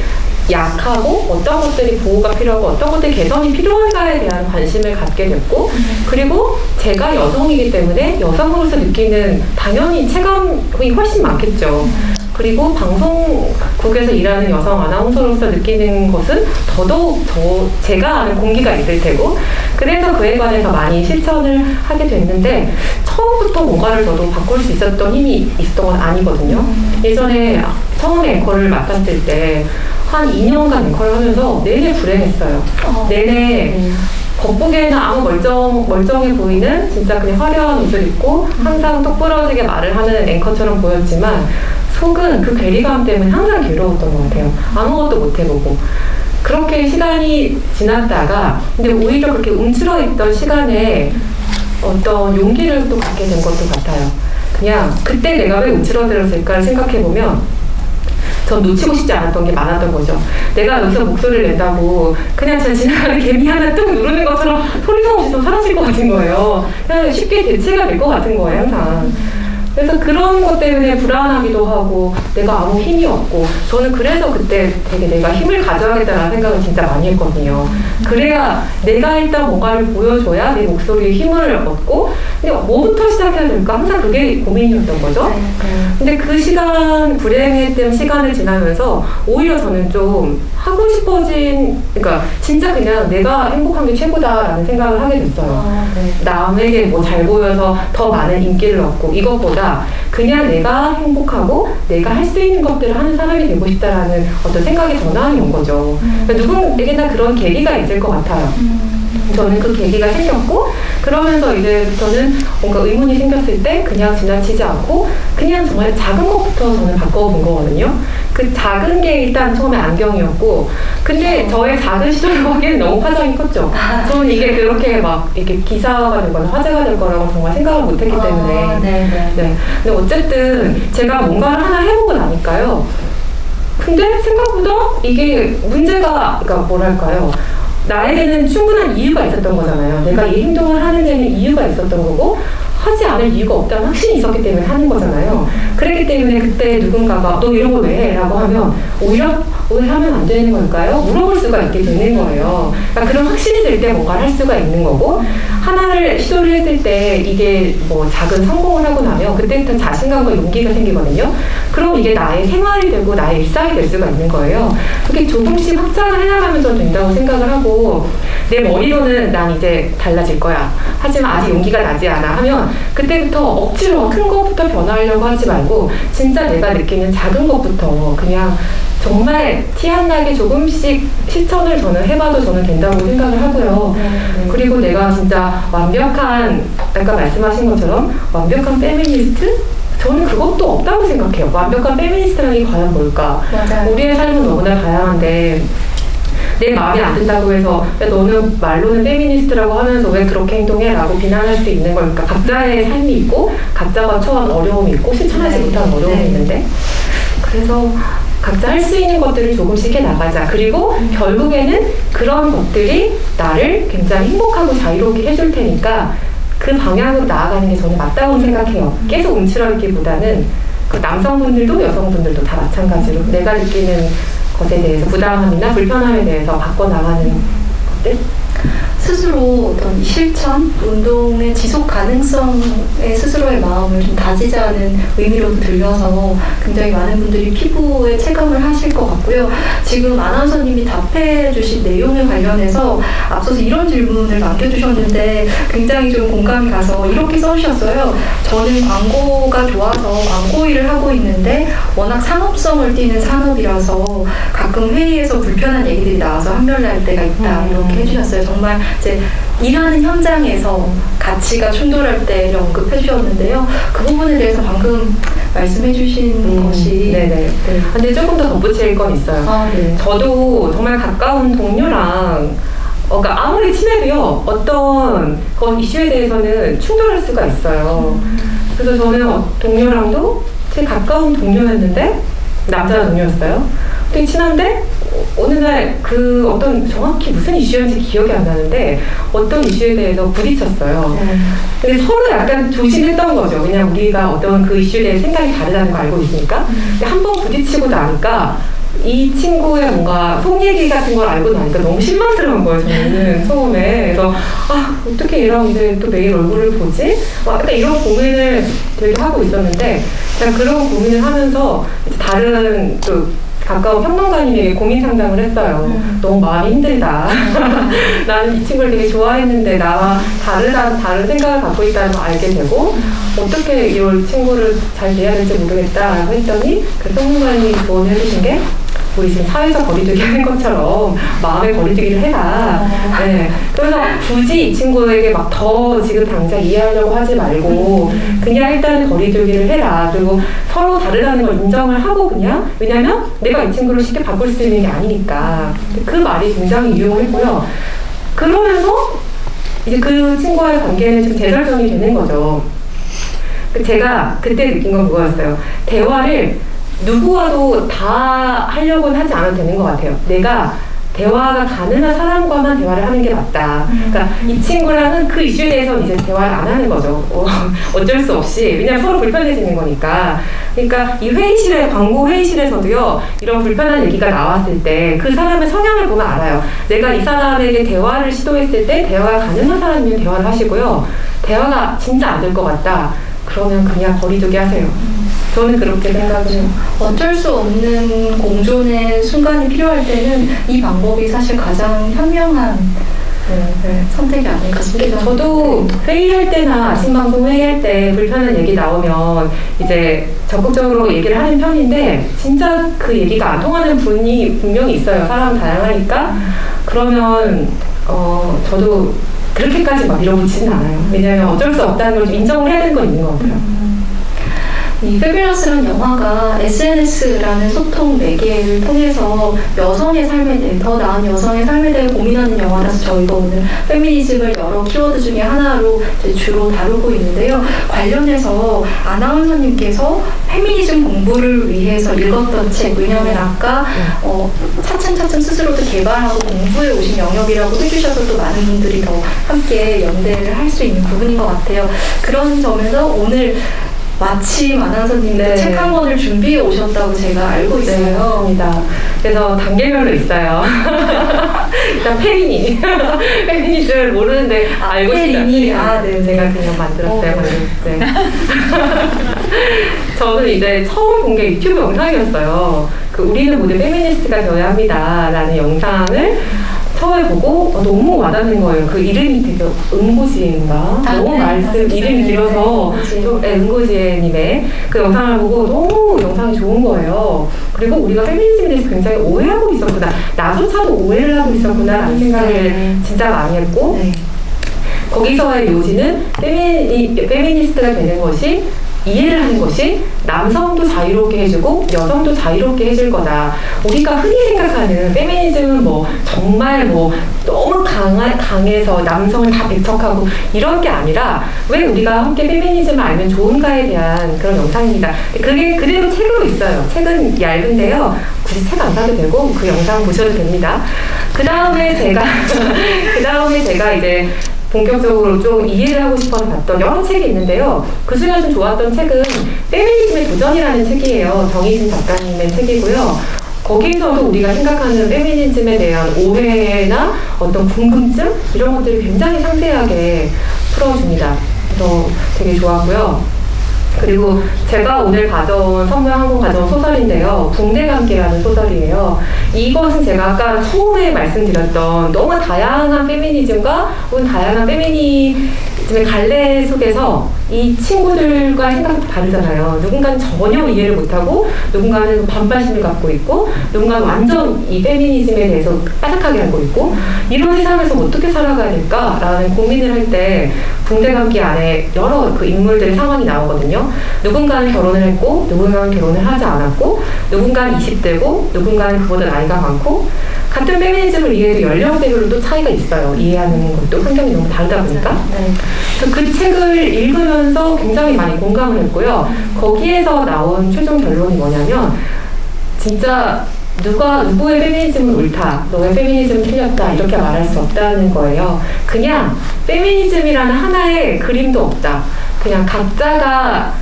약하고 어떤 것들이 보호가 필요하고 어떤 것들이 개선이 필요한가에 대한 관심을 갖게 됐고, 그리고 제가 여성이기 때문에 여성으로서 느끼는 당연히 체감이 훨씬 많겠죠. 그리고 방송국에서 일하는 여성 아나운서로서 느끼는 것은 더더욱 제가 아는 공기가 있을 테고, 그래서 그에 관해서 많이 실천을 하게 됐는데 처음부터 뭔가를 저도 바꿀 수 있었던 힘이 있었던 건 아니거든요. 예전에 처음에 앵커를 맡았을 때 한 2년간 앵커를 하면서 내내 불행했어요. 내내 겉보기에는 아무 멀쩡해 보이는 진짜 그냥 화려한 옷을 입고 항상 똑부러지게 말을 하는 앵커처럼 보였지만 속은 그 괴리감 때문에 항상 괴로웠던 것 같아요. 아무것도 못 해보고. 그렇게 시간이 지났다가 근데 오히려 그렇게 움츠러있던 시간에 어떤 용기를 또 갖게 된 것도 같아요. 그냥 그때 내가 왜 움츠러들었을까를 생각해보면 전 놓치고 싶지 않았던 게 많았던 거죠. 내가 여기서 목소리를 낸다고 그냥 저 지나가는 개미 하나 뚝 누르는 것처럼 소리성 없이 좀 사라질 것 같은 거예요. 그냥 쉽게 대체가 될 것 같은 거예요, 항상. 그래서 그런 것 때문에 불안하기도 하고 내가 아무 힘이 없고 저는 그래서 그때 되게 내가 힘을 가져야겠다는 생각을 진짜 많이 했거든요. 그래야 내가 일단 뭔가를 보여줘야 내 목소리에 힘을 얻고 근데 뭐부터 시작해야 될까 항상 그게 고민이었던 거죠. 근데 그 시간 불행했던 시간을 지나면서 오히려 저는 좀 하고 싶어진 그러니까 진짜 그냥 내가 행복한 게 최고다라는 생각을 하게 됐어요. 남에게 뭐 잘 보여서 더 많은 인기를 얻고 이것보다 그냥 내가 행복하고 내가 할 수 있는 것들을 하는 사람이 되고 싶다라는 어떤 생각이 전환이 온 거죠. 그러니까 누구에게나 그런 계기가 있을 것 같아요. 저는 그 계기가 생겼고 그러면서 이제부터는 뭔가 의문이 생겼을 때 그냥 지나치지 않고 그냥 정말 작은 것부터 저는 바꿔본 거거든요. 그 작은 게 일단 처음에 안경이었고 근데 저의 작은 시도를 하기에는 너무 화장이 컸죠. 저는 이게 그렇게 막 이렇게 기사가 되거나 화제가 될 거라고 정말 생각을 못했기 때문에 네. 근데 어쨌든 제가 뭔가를 하나 해보고 나니까요. 근데 생각보다 이게 문제가 그러니까 뭐랄까요. 나에게는 충분한 이유가 있었던 거잖아요. 내가 이 행동을 하는 데는 이유가 있었던 거고 하지 않을 이유가 없다는 확신이 있었기 때문에 하는 거잖아요. 그랬기 때문에 그때 누군가가 너 이런 거 왜 해? 라고 하면 오히려 왜 하면 안 되는 걸까요? 물어볼 수가 있게 되는 거예요. 그러니까 그런 확신이 들 때 뭔가를 할 수가 있는 거고 하나를 시도를 했을 때 이게 뭐 작은 성공을 하고 나면 그때부터 자신감과 용기가 생기거든요. 그럼 이게 나의 생활이 되고 나의 일상이 될 수가 있는 거예요. 그렇게 조금씩 확장을 해나가면 전 된다고 생각을 하고 내 머리로는 난 이제 달라질 거야. 하지만 아직 용기가 나지 않아 하면 그때부터 억지로 큰 것부터 변화하려고 하지 말고 진짜 내가 느끼는 작은 것부터 그냥 정말 티 안 나게 조금씩 실천을 저는 해봐도 저는 된다고 생각을 하고요. 그리고 내가 진짜 완벽한 아까 말씀하신 것처럼 완벽한 페미니스트? 저는 그것도 없다고 생각해요. 완벽한 페미니스트라는 게 과연 뭘까? 맞아요. 우리의 삶은 너무나 다양한데 내 마음에 안 든다고 해서 야, 너는 말로는 페미니스트라고 하면서 왜 그렇게 행동해? 라고 비난할 수 있는 거니까 각자의 삶이 있고 각자가 처한 어려움이 있고 실천하지 못한 어려움이 있는데 그래서 각자 할 수 있는 것들을 조금씩 해나가자. 그리고 결국에는 그런 것들이 나를 굉장히 행복하고 자유롭게 해줄 테니까 그 방향으로 나아가는 게 저는 맞다고 생각해요. 계속 움츠러있기보다는 그 남성분들도 여성분들도 다 마찬가지로 내가 느끼는 것에 대해서 부당함이나 불편함에 대해서 바꿔나가는 것들? 스스로 어떤 실천, 운동의 지속 가능성에 스스로의 마음을 좀 다지자는 의미로도 들려서 굉장히 많은 분들이 피부에 체감을 하실 것 같고요. 지금 아나운서님이 답해 주신 내용에 관련해서 앞서서 이런 질문을 남겨주셨는데 굉장히 좀 공감이 가서 이렇게 써주셨어요. 저는 광고가 좋아서 광고 일을 하고 있는데 워낙 상업성을 띠는 산업이라서 가끔 회의에서 불편한 얘기들이 나와서 한별날 때가 있다 이렇게 해주셨어요. 정말 이제 일하는 현장에서 가치가 충돌할 때를 언급해 주셨는데요. 그 부분에 대해서 방금 말씀해 주신 것이 네네. 근데 조금 더 덧붙일 건 있어요. 네. 저도 정말 가까운 동료랑 그러니까 아무리 친해도요 어떤 그런 이슈에 대해서는 충돌할 수가 있어요. 그래서 저는 동료랑도 제 가까운 동료였는데 남자 동료였어요. 되게 친한데 어느 날 그 어떤 정확히 무슨 이슈였는지 기억이 안 나는데 어떤 이슈에 대해서 부딪혔어요. 근데 서로 약간 조심했던 거죠. 그냥 우리가 어떤 그 이슈에 대해 생각이 다르다는 거 알고 있으니까. 근데 한 번 부딪히고 나니까 이 친구의 뭔가 속 얘기 같은 걸 알고 나니까 너무 실망스러운 거예요, 저는 처음에. 그래서 어떻게 얘랑 이제 또 매일 얼굴을 보지? 약간 이런 고민을 되게 하고 있었는데 제가 그런 고민을 하면서 다른 또 가까운 평론가님에게 고민 상담을 했어요. 너무 마음이 힘들다. 나는 이 친구를 되게 좋아했는데 나와 다른 생각을 갖고 있다는 걸 알게 되고 어떻게 이 친구를 잘 대해야 될지 모르겠다라고 했더니 그 평론가님이 조언을 해주신 게 우리 지금 사회적 거리두기 하는 것처럼 마음의 거리두기를 해라. 네. 그래서 굳이 이 친구에게 막 더 지금 당장 이해하려고 하지 말고 그냥 일단 거리두기를 해라. 그리고 서로 다르다는 걸 인정을 하고 그냥 왜냐면 내가 이 친구를 쉽게 바꿀 수 있는 게 아니니까 그 말이 굉장히 유용했고요. 그러면서 이제 그 친구와의 관계는 좀 재설정이 되는 거죠. 제가 그때 느낀 건 그거였어요. 대화를 누구와도 다 하려고는 하지 않아도 되는 것 같아요. 내가 대화가 가능한 사람과만 대화를 하는 게 맞다. 그러니까 이 친구랑은 그 이슈에 대해서 이제 대화를 안 하는 거죠. 어쩔 수 없이. 왜냐면 서로 불편해지는 거니까. 그러니까 이 회의실에, 광고 회의실에서도요, 이런 불편한 얘기가 나왔을 때 그 사람의 성향을 보면 알아요. 내가 이 사람에게 대화를 시도했을 때 대화가 가능한 사람이면 대화를 하시고요. 대화가 진짜 안 될 것 같다. 그러면 그냥 거리두기 하세요. 저는 그렇게 생각을 해요. 어쩔 수 없는 공존의 순간이 필요할 때는 이 방법이 사실 가장 현명한 선택이 아닐까 싶기도 합니다. 저도 회의할 때나 아침 방송 회의할 때 불편한 얘기 나오면 이제 적극적으로 얘기를 하는 편인데 진짜 그 얘기가 안 통하는 분이 분명히 있어요. 사람은 다양하니까. 그러면 저도 그렇게까지 막 밀어붙이진 않아요. 왜냐하면 어쩔 수 없다는 걸 좀 인정을 해야 되는 건 있는 것 같아요. 이 페뷸러스라는 영화가 SNS라는 소통 매개를 통해서 여성의 삶에 대해, 더 나은 여성의 삶에 대해 고민하는 영화라서 저희가 오늘 페미니즘을 여러 키워드 중에 하나로 주로 다루고 있는데요. 관련해서 아나운서님께서 페미니즘 공부를 위해서 읽었던 책, 왜냐하면 아까 차츰차츰 스스로도 개발하고 공부해 오신 영역이라고 해주셔서 또 많은 분들이 더 함께 연대를 할 수 있는 부분인 것 같아요. 그런 점에서 오늘 마침 아나운서님도 책 한 권을 준비해 오셨다고 제가 알고 있어요. 네, 맞습니다. 그래서 단계별로 있어요. 일단 페미니즘을 모르는데 알고 페미니. 네. 제가 그냥 만들었어요. 네. 저는 이제 처음 본 게 유튜브 영상이었어요. 우리는 모두 페미니스트가 되어야 합니다. 라는 영상을 처음에 보고 너무 와닿는 거예요. 그 이름이 되게 은고지혜인가? 너무 말씀 이름이 길어서 좀 은고지혜님의 그 영상을 보고 너무 영상이 좋은 거예요. 그리고 우리가 페미니즘에 대해서 굉장히 오해하고 있었구나. 나조차도 오해를 하고 있었구나 라는 생각을 진짜 많이 했고 거기서의 요지는 페미니스트가 되는 것이 이해를 하는 것이 남성도 자유롭게 해주고 여성도 자유롭게 해줄 거다. 우리가 흔히 생각하는 페미니즘은 정말 너무 강해서 남성을 다 배척하고 이런 게 아니라 왜 우리가 함께 페미니즘을 알면 좋은가에 대한 그런 영상입니다. 그게 그대로 책으로 있어요. 책은 얇은데요. 굳이 책 안 사도 되고 그 영상 보셔도 됩니다. 그 다음에 제가 이제 본격적으로 좀 이해를 하고 싶어서 봤던 여러 책이 있는데요. 그 중에 좀 좋았던 책은 페미니즘의 도전이라는 책이에요. 정희진 작가님의 책이고요. 거기서도 우리가 생각하는 페미니즘에 대한 오해나 어떤 궁금증 이런 것들을 굉장히 상세하게 풀어줍니다. 그래서 되게 좋았고요. 그리고 제가 오늘 선물 한 권 가져온 소설인데요. 국내관계라는 소설이에요. 이것은 제가 아까 처음에 말씀드렸던 너무 다양한 페미니즘과 혹은 다양한 페미니즘의 갈래 속에서 이 친구들과 생각도 다르잖아요. 누군가는 전혀 이해를 못하고 누군가는 반발심을 갖고 있고 누군가는 완전 이 페미니즘에 대해서 빠삭하게 알고 있고 이런 세상에서 어떻게 살아가야 될까라는 고민을 할 때 국내관계 안에 여러 그 인물들의 상황이 나오거든요. 누군가는 결혼을 했고 누군가는 결혼을 하지 않았고 누군가는 20대고 누군가는 그보다 나이가 많고 같은 페미니즘을 이해해도 연령대별로 또 차이가 있어요. 이해하는 것도 환경이 너무 다르다 보니까. 그래서 그 책을 읽으면서 굉장히 많이 공감을 했고요. 거기에서 나온 최종 결론이 뭐냐면 진짜 누구의 페미니즘은 옳다, 너의 페미니즘은 틀렸다 이렇게 말할 수 없다는 거예요. 그냥 페미니즘이라는 하나의 그림도 없다. 그냥 각자가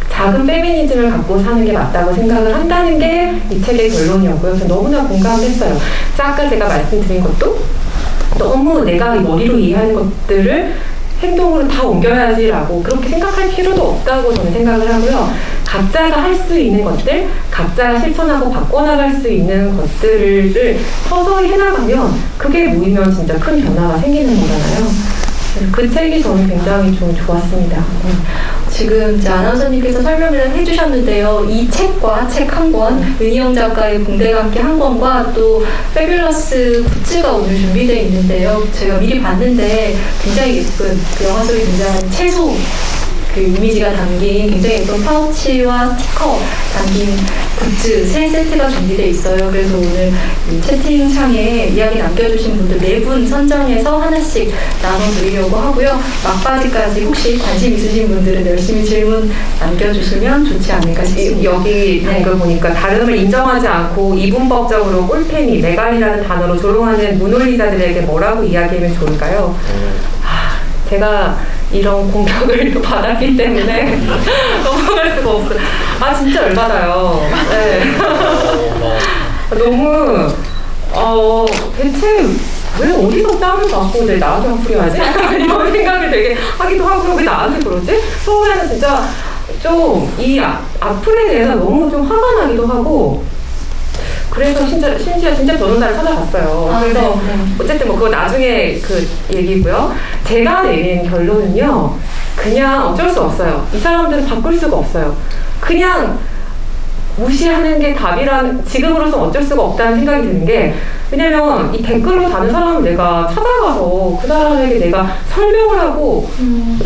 작은 페미니즘을 갖고 사는 게 맞다고 생각을 한다는 게 이 책의 결론이었고요. 그래서 너무나 공감했어요. 아까 제가 말씀드린 것도 너무 내가 머리로 이해하는 것들을 행동으로 다 옮겨야지라고 그렇게 생각할 필요도 없다고 저는 생각을 하고요. 각자가 할 수 있는 것들, 각자가 실천하고 바꿔나갈 수 있는 것들을 서서히 해나가면 그게 모이면 진짜 큰 변화가 생기는 거잖아요. 그 책이 저는 굉장히 좀 좋았습니다. 지금 이제 아나운서님께서 설명을 해주셨는데요. 이 책과 책 한 권, 은희영 작가의 공대가 함께 한 권과 또 페뷸러스 굿즈가 오늘 준비되어 있는데요. 제가 미리 봤는데 굉장히 예쁜 그 영화 속에 등장하는 채소 그 이미지가 담긴 굉장히 예쁜 파우치와 스티커 담긴 굿즈 세 세트가 준비되어 있어요. 그래서 오늘 이 채팅창에 이야기 남겨주신 분들 4분 선정해서 하나씩 나눠드리려고 하고요. 막바지까지 혹시 관심 있으신 분들은 열심히 질문 남겨주시면 좋지 않을까 싶습니다. 여기 방금 보니까 다름을 인정하지 않고 이분법적으로 꼴패미, 메갈이라는 단어로 조롱하는 문논리자들에게 뭐라고 이야기하면 좋을까요? 제가 이런 공격을 또 받았기 때문에 넘어갈 수가 없어요. 진짜 열받아요. 네. 너무 대체 왜 어디서 땀을 받고 내 나한테 화풀이하지? 이런 생각을 되게 하기도 하고 왜 나한테 그러지? 처음에는 진짜 좀 이 악플에 대해서 너무 좀 화가 나기도 하고 그래서 심지어 진짜 변호사를 찾아갔어요. 그래서 어쨌든 뭐 그거 나중에 그 얘기고요. 제가 내린 결론은요. 그냥 어쩔 수 없어요. 이 사람들은 바꿀 수가 없어요. 그냥 무시하는 게 답이라는 지금으로서 어쩔 수가 없다는 생각이 드는 게 왜냐면 이 댓글로 다는 사람을 내가 찾아가서 그 사람에게 내가 설명을 하고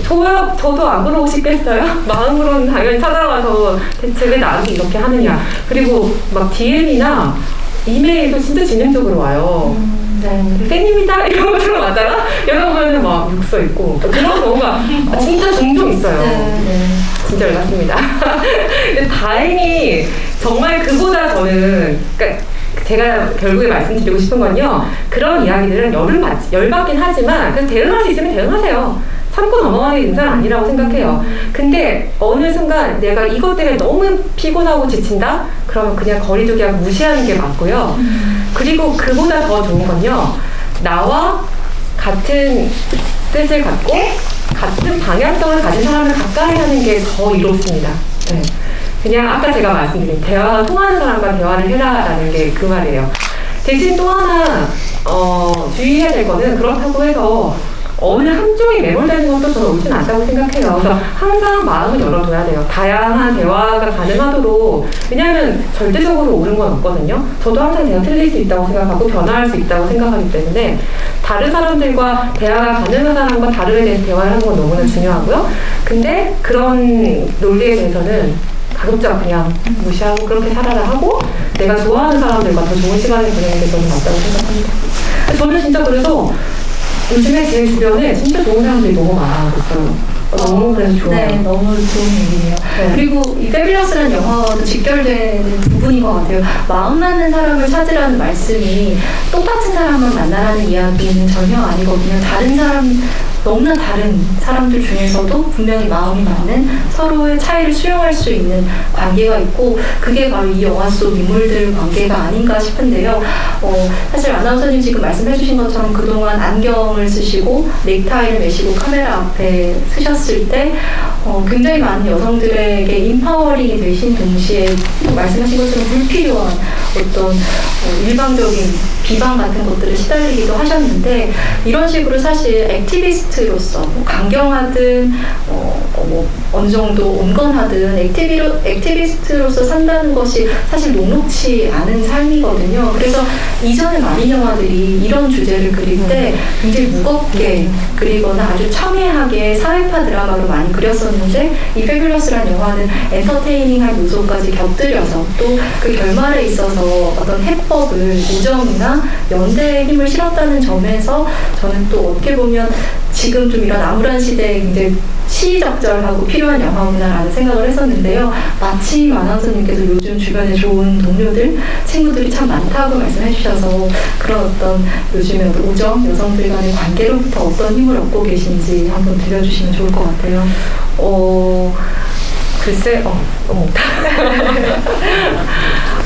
저도 안 그러고 싶겠어요? 마음으로는 당연히 찾아가서 대체 왜 나한테 이렇게 하느냐 그리고 막 DM이나 이메일도 진짜 진행적으로 와요. 팬입니다 이런 거 들어가다가 여러분은 막 욕써 있고 그런 경우가 진짜 종종 있어요. 진짜 열받습니다. 근데 다행히 정말 그보다 저는 그러니까 제가 결국에 말씀드리고 싶은 건요. 그런 이야기들은 열받긴 하지만 그래서 대응할 수 있으면 대응하세요. 참고 넘어가는 게 인사는 아니라고 생각해요. 근데 어느 순간 내가 이것 때문에 너무 피곤하고 지친다? 그러면 그냥 거리두기하고 무시하는 게 맞고요. 그리고 그보다 더 좋은 건요. 나와 같은 뜻을 갖고 같은 방향성을 가진 사람을 가까이 하는 게 더 이롭습니다. 네. 그냥 아까 제가 말씀드린 대화가 통하는 사람과 대화를 해라라는 게 그 말이에요. 대신 또 하나 주의해야 될 거는 그렇다고 해서 어느 한쪽이 매몰되는 것도 저는 옳지는 않다고 생각해요. 그래서 항상 마음을 열어둬야 돼요. 다양한 대화가 가능하도록. 왜냐하면 절대적으로 옳은 건 없거든요. 저도 항상 제가 틀릴 수 있다고 생각하고 변화할 수 있다고 생각하기 때문에 다른 사람들과 대화가 가능한 사람과 다름에 대해서 대화를 하는 건 너무나 중요하고요. 근데 그런 논리에 대해서는 가급적 그냥 무시하고 그렇게 살아라 하고 내가 좋아하는 사람들과 더 좋은 시간을 보내는 게 저는 맞다고 생각합니다. 저는 진짜 그래서 요즘에 제 주변에 진짜 좋은 사람들이 너무 많아졌어요. 너무 그래서 좋아요. 네, 너무 좋은 얘기네요. 네. 그리고 이 페뷸러스라는 영화와도 직결되는 부분인 것 같아요. 마음 맞는 사람을 찾으라는 말씀이 똑같은 사람을 만나라는 이야기는 전혀 아니거든요. 다른 사람, 너무나 다른 사람들 중에서도 분명히 마음이 맞는 서로의 차이를 수용할 수 있는 관계가 있고 그게 바로 이 영화 속 인물들 관계가 아닌가 싶은데요. 사실 아나운서님 지금 말씀해 주신 것처럼 그동안 안경을 쓰시고 넥타이를 매시고 카메라 앞에 서셨을 때 굉장히 많은 여성들에게 인파워링이 되신 동시에 또 말씀하신 것처럼 불필요한 어떤 일방적인 비방 같은 것들을 시달리기도 하셨는데 이런 식으로 사실 액티비스트로서 뭐 강경하든 뭐 어느 정도 온건하든 액티비스트로서 산다는 것이 사실 녹록치 않은 삶이거든요. 그래서 이전에 많은 영화들이 이런 주제를 그릴 때 굉장히 무겁게 그리거나 아주 첨예하게 사회파 드라마로 많이 그렸었는데 이 페뷸러스라는 영화는 엔터테이닝한 요소까지 곁들여서 또 그 결말에 있어서 어떤 해법을 우정이나 연대의 힘을 실었다는 점에서 저는 또 어떻게 보면 지금 좀 이런 암울한 시대에 굉장히 시의적절하고 필요한 영화구나라는 생각을 했었는데요. 마침 아나운서님께서 요즘 주변에 좋은 동료들, 친구들이 참 많다고 말씀해 주셔서 그런 어떤 요즘의 우정, 여성들 간의 관계로부터 어떤 힘을 얻고 계신지 한번 들려주시면 좋을 것 같아요. 글쎄,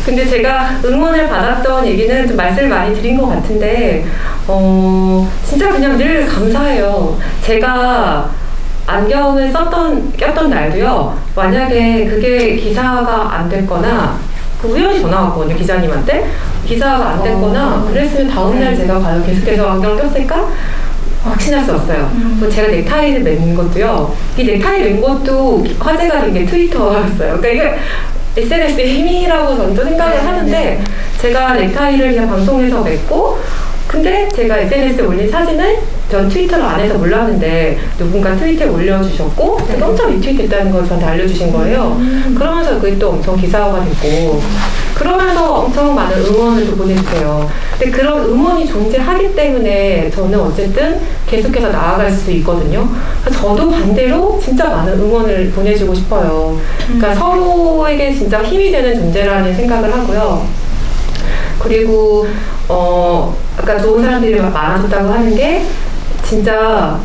근데 제가 응원을 받았던 얘기는 좀 말씀을 많이 드린 것 같은데, 진짜 그냥 늘 감사해요. 제가 안경을 꼈던 날도요, 만약에 그게 기사가 안 됐거나, 우연히 전화 왔거든요, 기자님한테. 기사가 안 됐거나, 그랬으면 다음날 제가 과연 계속해서 안경을 꼈을까? 확신할 수 없어요. 또 제가 넥타이를 맨 것도요. 이 넥타이 맨 것도 화제가 된 게 트위터였어요. 그러니까 이게 SNS의 힘이라고 저는 또 생각을 하는데 제가 넥타이를 그냥 방송에서 맺고 근데 제가 SNS에 올린 사진을 전 트위터를 안 해서 몰랐는데 누군가 트위터에 올려주셨고 엄청 리트윗 됐다는 걸 저한테 알려주신 거예요. 그러면서 그게 또 엄청 기사화가 됐고 그러면서 엄청 많은 응원을 또 보내주세요. 근데 그런 응원이 존재하기 때문에 저는 어쨌든 계속해서 나아갈 수 있거든요. 그래서 저도 반대로 진짜 많은 응원을 보내주고 싶어요. 그러니까 서로에게 진짜 힘이 되는 존재라는 생각을 하고요. 그리고 아까 좋은 사람들이 많아졌다고 하는 게 진짜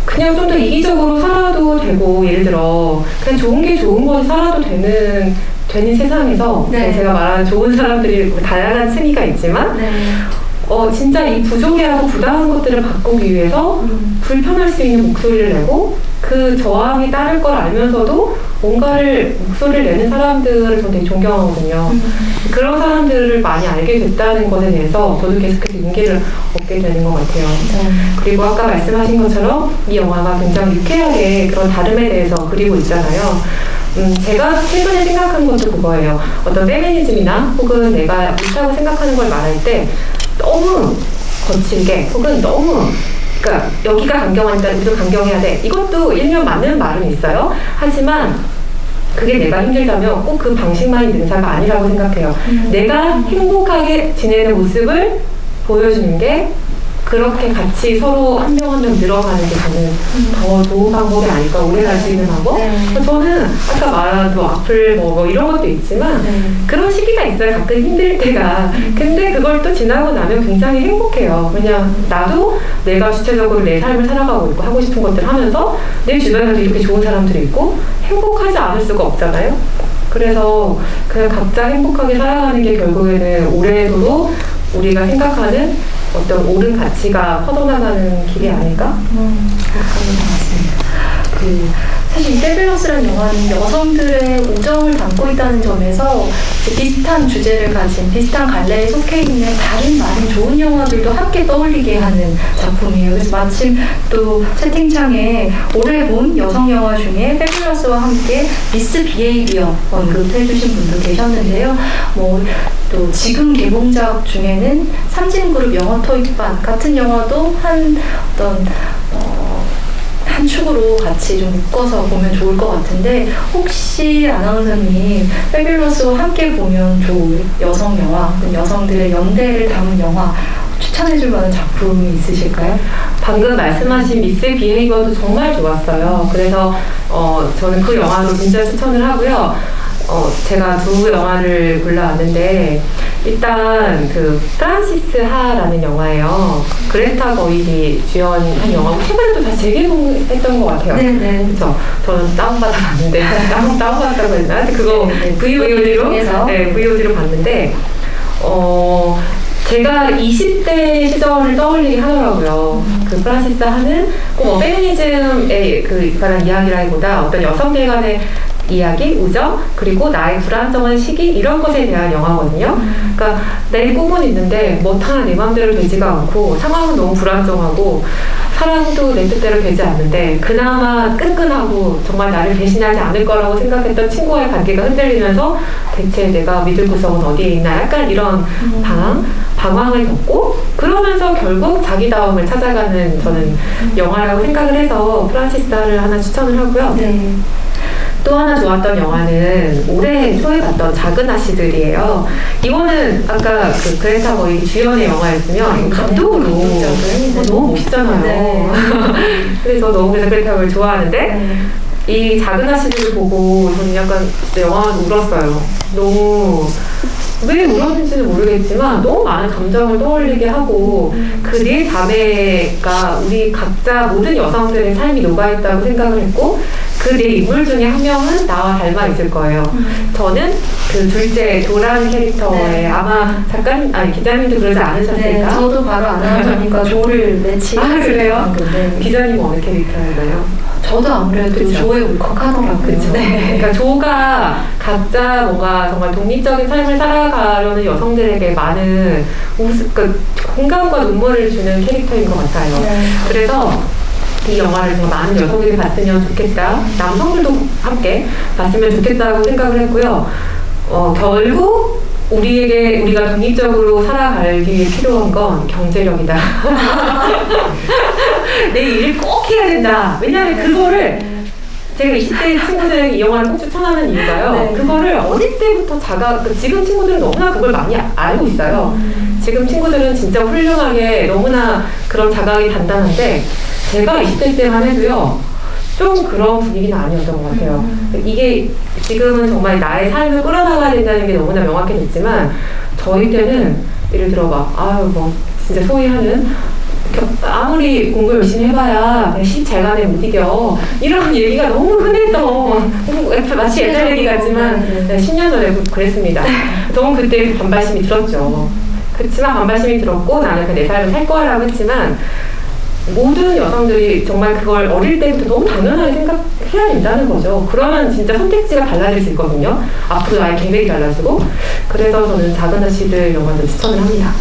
그냥 좀 더 이기적으로 살아도 되고 예를 들어 그냥 좋은 게 좋은 건 살아도 되는 세상에서 네. 제가 말하는 좋은 사람들이 다양한 층위가 있지만 네. 진짜 이 부조리하고 부당한 것들을 바꾸기 위해서 불편할 수 있는 목소리를 내고 그 저항이 따를 걸 알면서도 뭔가를 목소리를 내는 사람들을 저는 되게 존경하거든요. 그런 사람들을 많이 알게 됐다는 것에 대해서 저도 계속해서 용기를 얻게 되는 것 같아요. 그리고 아까 말씀하신 것처럼 이 영화가 굉장히 유쾌하게 그런 다름에 대해서 그리고 있잖아요. 제가 최근에 생각한 것도 그거예요. 어떤 페미니즘이나 혹은 내가 옳다고 생각하는 걸 말할 때 너무 거칠게 혹은 너무 그러니까 여기가 강경하니까 우리도 강경해야 돼. 이것도 일면 맞는 말은 있어요. 하지만 그게 내가 힘들다면 꼭 그 방식만이 능사가 아니라고 생각해요. 내가 행복하게 지내는 모습을 보여주는 게 그렇게 같이 서로 한 명 한 명 늘어가는 게 저는 더 좋은 방법이 아닐까, 오래 갈 수 있는 방법? 네. 저는 아까 말한 뭐 악플 뭐 이런 것도 있지만 그런 시기가 있어요. 가끔 힘들 때가. 근데 그걸 또 지나고 나면 굉장히 행복해요. 그냥 나도 내가 주체적으로 내 삶을 살아가고 있고 하고 싶은 것들 하면서 내 주변에도 이렇게 좋은 사람들이 있고 행복하지 않을 수가 없잖아요. 그래서 그냥 각자 행복하게 살아가는 게 결국에는 오래도록 우리가 생각하는 어떤 옳은 가치가 퍼져나가는 길이 아닐까? 생각하는 것 같습니다. 사실 이 페뷸러스라는 영화는 여성들의 우정을 담고 있다는 점에서 비슷한 주제를 가진 비슷한 갈래에 속해 있는 다른 많은 좋은 영화들도 함께 떠올리게 하는 작품이에요. 그래서 마침 또 채팅창에 올해 본 여성 영화 중에 페뷸러스와 함께 미스 비헤이비어 언급해 주신 분도 계셨는데요. 또 지금 개봉작 중에는 삼진그룹 영어 토익반 같은 영화도 한 축으로 같이 좀 묶어서 보면 좋을 것 같은데 혹시 아나운서님 페뷸러스와 함께 보면 좋을 여성 영화, 여성들의 연대를 담은 영화 추천해줄 만한 작품이 있으실까요? 방금 말씀하신 미스 비헤이버도 정말 좋았어요. 그래서 저는 그 영화도 진짜 추천을 하고요. 제가 두 영화를 골라왔는데 일단 그 프란시스 하라는 영화예요. 그레타 거일이 주연한 영화고 최근에 또 다시 재개봉했던 것 같아요. 네네. 그렇죠. 저는 다운받아 봤는데 다운받았다고 했나? 하여튼 그거 VOD로 봤는데 제가 20대 시절을 떠올리게 하더라고요. 그 프란시스 하는 꼭 페미니즘에 관한 이야기라기보다 어떤 여성들 간의 이야기, 우정, 그리고 나의 불안정한 시기 이런 것에 대한 영화거든요. 그러니까 내 꿈은 있는데 뭐 하나 내 마음대로 되지가 않고 상황은 너무 불안정하고 사랑도 내 뜻대로 되지 않는데 그나마 끈끈하고 정말 나를 배신하지 않을 거라고 생각했던 친구와의 관계가 흔들리면서 대체 내가 믿을 구석은 어디에 있나 약간 이런 방황을 겪고 그러면서 결국 자기다움을 찾아가는 저는 영화라고 생각을 해서 프란시스를 하나 추천을 하고요. 네. 또 하나 좋았던 영화는 올해 초에 봤던 작은 아씨들이에요. 이거는 아까 그 그레타 거일이 주연의 영화였으면 감독으로 너무 멋있잖아요. 네. 그래서 너무 그레타 거일 좋아하는데 이 작은 아씨들을 보고 저는 약간 진짜 영화에서 울었어요. 너무 왜 울었는지는 모르겠지만 너무 많은 감정을 떠올리게 하고 그 네 자매가 우리 각자 모든 여성들의 삶이 녹아있다고 생각을 했고 그 네 인물 중에 한 명은 나와 닮아 있을 거예요. 저는 그 둘째 조란 캐릭터에 아마 기자님도 그러지 않으셨을까? 네, 저도 바로 아나운서님과 조를 매치했어요. 그래요? 기자님은 어느 캐릭터였나요? 저도 아무래도 그쵸? 조에 울컥하더라고요. 그렇죠. 네. 그러니까 조가 각자 뭔가 정말 독립적인 삶을 살아가려는 여성들에게 많은 그러니까 공감과 눈물을 주는 캐릭터인 것 같아요. 네. 그래서 이 영화를 정말 많은 여성들이 봤으면 좋겠다. 남성들도 함께 봤으면 좋겠다고 생각을 했고요. 결국 우리가 독립적으로 살아가기 위해 필요한 건 경제력이다. 내 일을 꼭 해야 된다. 왜냐하면 그거를 제가 20대 친구들에게 이 영화를 꼭 추천하는 이유가요. 네. 그거를 어릴 때부터 지금 친구들은 너무나 그걸 많이 알고 있어요. 지금 친구들은 진짜 훌륭하게 너무나 그런 자각이 단단한데 제가 20대 때만 해도요. 좀 그런 분위기는 아니었던 것 같아요. 이게 지금은 정말 나의 삶을 끌어나가야 된다는 게 너무나 명확해졌지만 저희 때는 예를 들어 뭐 진짜 소위 하는 아무리 공부 열심히 해봐야 시집 잘 가네 못 이겨 이런 얘기가 너무 흔했던 마치 옛날 얘기 같지만 10년 전에 그랬습니다. 너무 그때 반발심이 들었죠. 그렇지만 반발심이 들었고 나는 내 삶을 살 거라고 했지만 모든 여성들이 정말 그걸 어릴 때부터 너무 당연하게 생각해야 된다는 거죠. 그러면 진짜 선택지가 달라질 수 있거든요. 앞으로 나의 계획이 달라지고. 그래서 저는 작은 아씨들 영화도 추천을 합니다.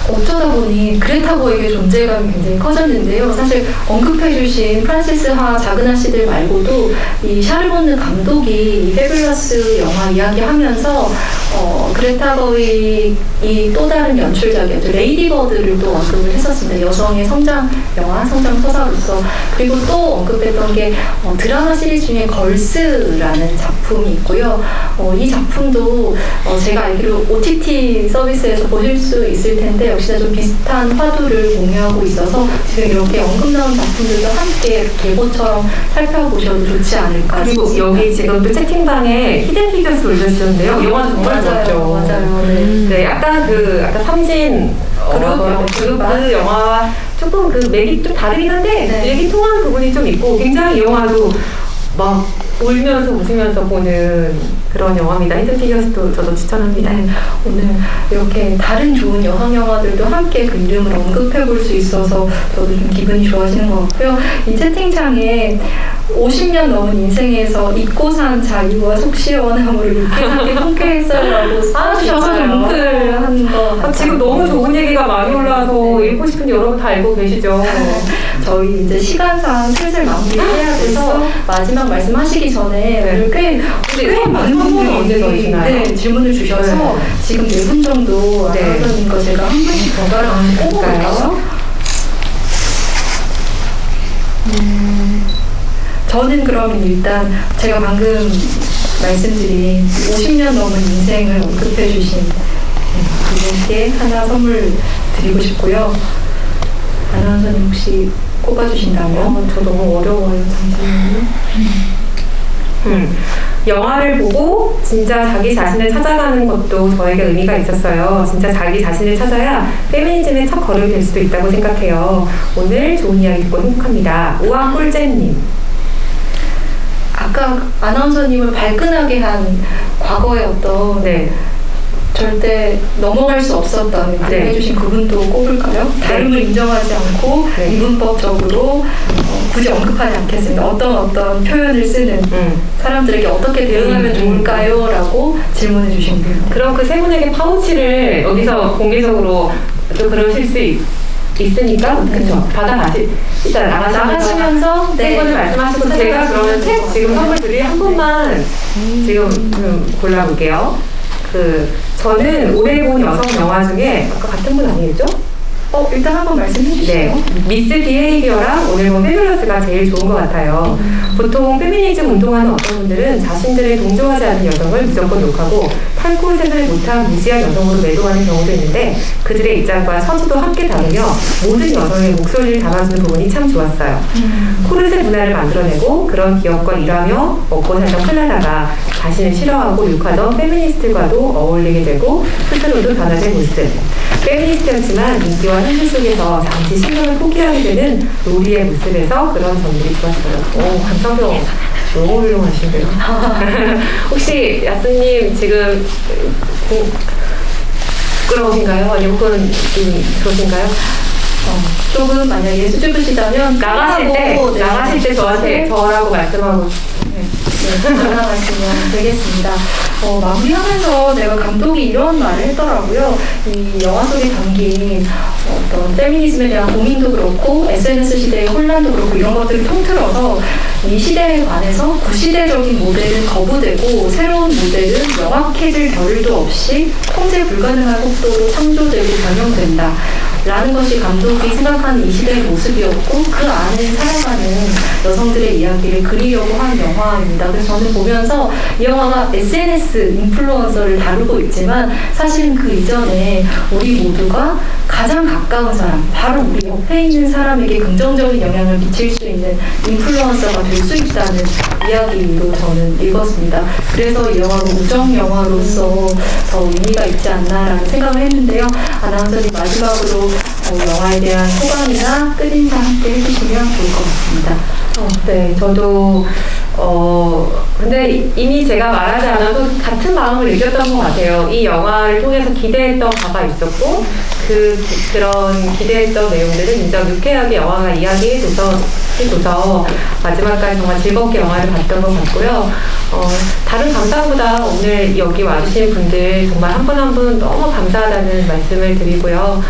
어쩌다 보니 그레타 거에게 존재감이 굉장히 커졌는데요. 사실 언급해주신 프란시스 하 작은 아씨들 말고도 이 샤르본느 감독이 이 페뷸러스 영화 이야기하면서 그레타 거의 이 또 다른 연출작이었죠. 레이디 버드를 또 언급을 했었습니다. 여성의 성장 영화, 성장 서사로서. 그리고 또 언급했던 게 드라마 시리즈 중에 걸스라는 작품이 있고요. 이 작품도 제가 알기로 OTT 서비스에서 보실 수 있을 텐데 역시나 좀 비슷한 화두를 공유하고 있어서 지금 이렇게 언급 나온 작품들도 함께 계보처럼 살펴보셔도 좋지 않을까 그리고 싶습니다. 여기 지금 또 채팅방에 히든 피겨스 올려주셨는데요. 영화 정말 좋았죠. 맞아요. 네, 약간 아까 삼진 그 영화와 조금 맥이 좀 다르긴 한데 네. 맥이 통하는 부분이 좀 있고 굉장히 이 영화도 막 울면서 웃으면서 보는 그런 영화입니다. 히든 피겨스도 저도 추천합니다. 오늘 이렇게 다른 좋은 여성 영화들도 함께 그 이름을 언급해 볼 수 있어서 저도 좀 기분이 좋아지는 것 같고요. 이 채팅창에 50년 넘은 인생에서 잊고 산 자유와 속 시원함으로 유쾌하게 통쾌했어요라고 써주셔서 좀 뭉클한 것 같아요. 지금 너무 좋은 얘기가 많이 올라와서 읽고 싶은 여러분 다 알고 계시죠? 저희 이제 시간상 슬슬 마무리해야 돼서 마지막 말씀하시기 전에 오늘 꽤 많은 분들이 언제 넣으시나요? 네, 질문을 주셔서 지금 4분 정도 아나운서님 거 제가 한 분씩 번갈아 뽑아볼까요? 저는 그럼 일단 제가 방금 말씀드린 50년 넘은 인생을 언급해 주신 그분께 하나 선물 드리고 싶고요. 아나운서님 혹시 꼽아주신다면? 저 너무 어려워요. 잠시만요. 영화를 보고 진짜 자기 자신을 찾아가는 것도 저에게 의미가 있었어요. 진짜 자기 자신을 찾아야 페미니즘의 첫 걸음이 될 수도 있다고 생각해요. 오늘 좋은 이야기 듣고 행복합니다. 우아 꿀잼님. 아까 아나운서님을 발끈하게 한 과거의 어떤 절대 넘어갈 수 없었던 해주신 그분도 꼽을까요? 다름을 인정하지 않고 이분법적으로 굳이 언급하지 않겠습니다. 어떤 표현을 쓰는 사람들에게 어떻게 대응하면 좋을까요? 라고 질문해 주신 분. 그럼 그 세 분에게 파우치를 여기서 공개적으로 또 그러실 수 있으니까 그렇죠. 받아가시 일단 하시면서 세 분을 말씀하시고 제가 그러면 지금 선물 드릴 한 분만 지금 좀 골라볼게요. 저는 올해 본 여성 영화 중에 아까 같은 분 아니겠죠? 일단 한번 말씀해 주시죠. 네, 미스 비헤이비어랑 오늘 본 페뷸러스가 제일 좋은 것 같아요. 보통 페미니즘 운동하는 어떤 분들은 자신들의 동조하지 않는 여성을 무조건 욕하고 탈골 생활을 못한 무지한 여성으로 매도하는 경우도 있는데 그들의 입장과 서지도 함께 다루며 모든 여성의 목소리를 담아주는 부분이 참 좋았어요. 코르셋 문화를 만들어내고 그런 기업과 일하며 먹고 살던 클라라가 자신을 싫어하고 욕하던 페미니스트들과도 어울리게 되고 스스로도 변화된 모습. 페미니스트였지만 인기와 현실 속에서 잠시 신경을 포기하게 되는 로리의 모습에서 그런 점들이 좋았어요. 감성적 너무 훌륭하신데요. 혹시 야스님 지금 부끄러우신가요? 아니면 혹은 좀 그러신가요? 조금 만약에 수줍으시다면 나가실 때 저한테 저라고 말씀하고 전화하시면 되겠습니다. 마무리하면서 내가 감독이 이런 말을 했더라고요. 이 영화 속에 담긴 어떤 페미니즘에 대한 고민도 그렇고 SNS 시대의 혼란도 그렇고 이런 것들을 통틀어서 이 시대에 관해서 구시대적인 모델은 거부되고 새로운 모델은 명확해질 겨를도 없이 통제 불가능한 속도로 창조되고 변형된다. 라는 것이 감독이 생각하는 이 시대의 모습이었고 그 안에 살아가는 여성들의 이야기를 그리려고 한 영화입니다. 그래서 저는 보면서 이 영화가 SNS 인플루언서를 다루고 있지만 사실은 그 이전에 우리 모두가 가장 가까운 사람, 바로 우리 옆에 있는 사람에게 긍정적인 영향을 미칠 수 있는 인플루언서가 될 수 있다는 이야기로 저는 읽었습니다. 그래서 이 영화가 우정 영화로서 더 의미가 있지 않나라는 생각을 했는데요. 아나운서님 마지막으로 영화에 대한 소감이나 끝인사 함께 해주시면 좋을 것 같습니다. 네, 저도 근데 이미 제가 말하지 않아도 같은 마음을 느꼈던 것 같아요. 이 영화를 통해서 기대했던 바가 있었고 그런 기대했던 내용들을 진짜 유쾌하게 영화가 이야기해줘서 마지막까지 정말 즐겁게 영화를 봤던 것 같고요. 다른 감사보다 오늘 여기 와주신 분들 정말 한 분 한 분 너무 감사하다는 말씀을 드리고요.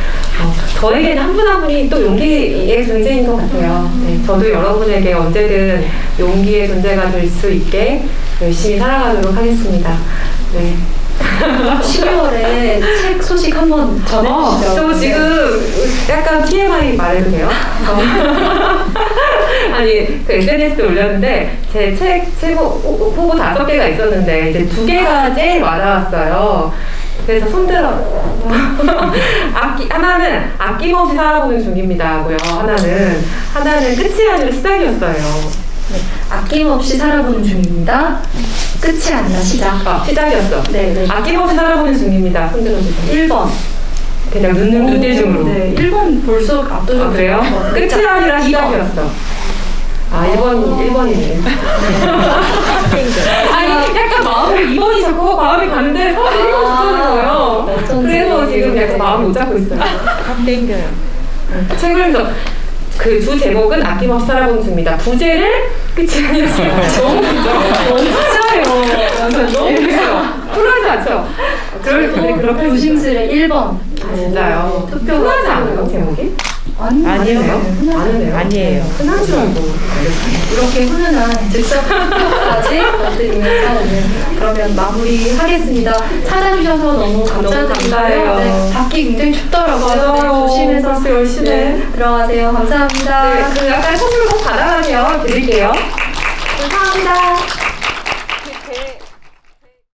저에게는 한 분 한 분이 또 용기의 존재인 것 같아요. 네, 저도 여러분에게 언제든 용기의 존재가 될 수 있게 열심히 살아가도록 하겠습니다. 네. 12월에 책 소식 한번 전해주시죠. 저 지금 약간 TMI 말해도 돼요? 아니, 그 SNS에 올렸는데 제 책 제목 후보 5개가 있었는데 이제 2개가 제일 와닿았어요. 그래서 손들어. 하나는 아낌없이 살아보는 중입니다고요. 하나는 끝이 아니라 시작이었어요. 네, 아낌없이 살아보는 중입니다. 끝이 아니라 시작. 시작이었어. 네. 아낌없이 살아보는 중입니다. 손들어주세요. 1번. 그냥 눈대 중으로. 네, 1번 벌써 압도적으로. 그래요? 끝이 아니라 시작이었어. 1번이네. 아니, 약간 마음이 2번이 자꾸 마음이 가는데 사실 1번이 붙어는 거예요. 그래서 지금 약간 마음을 못 잡고 있어요. 땡겨요. 책을 그 주 제목은 아낌없이 살아보는 중입니다. 부제를 끝이 아니라 너무 진짜요. 너무 진짜요. 쿨하지 않죠? 그렇게 조심스레 1번. 진짜요? 투표가 쿨하지 않아요, 제목이? 아니에요. 아니에요. 흔한 줄 알고 알겠습니다. 이렇게 훈훈한 즉석 투표까지 부탁드리면서 오늘 그러면 마무리하겠습니다. 찾아주셔서 너무 감사드리고요. 감사해요. 네, 밖이 굉장히 춥더라고요. 맞아요. 네, 조심해서 벌써 열심히. 네, 들어가세요. 감사합니다. 네, 그 약간 선물 꼭 받아가세요. 드릴게요. 감사합니다.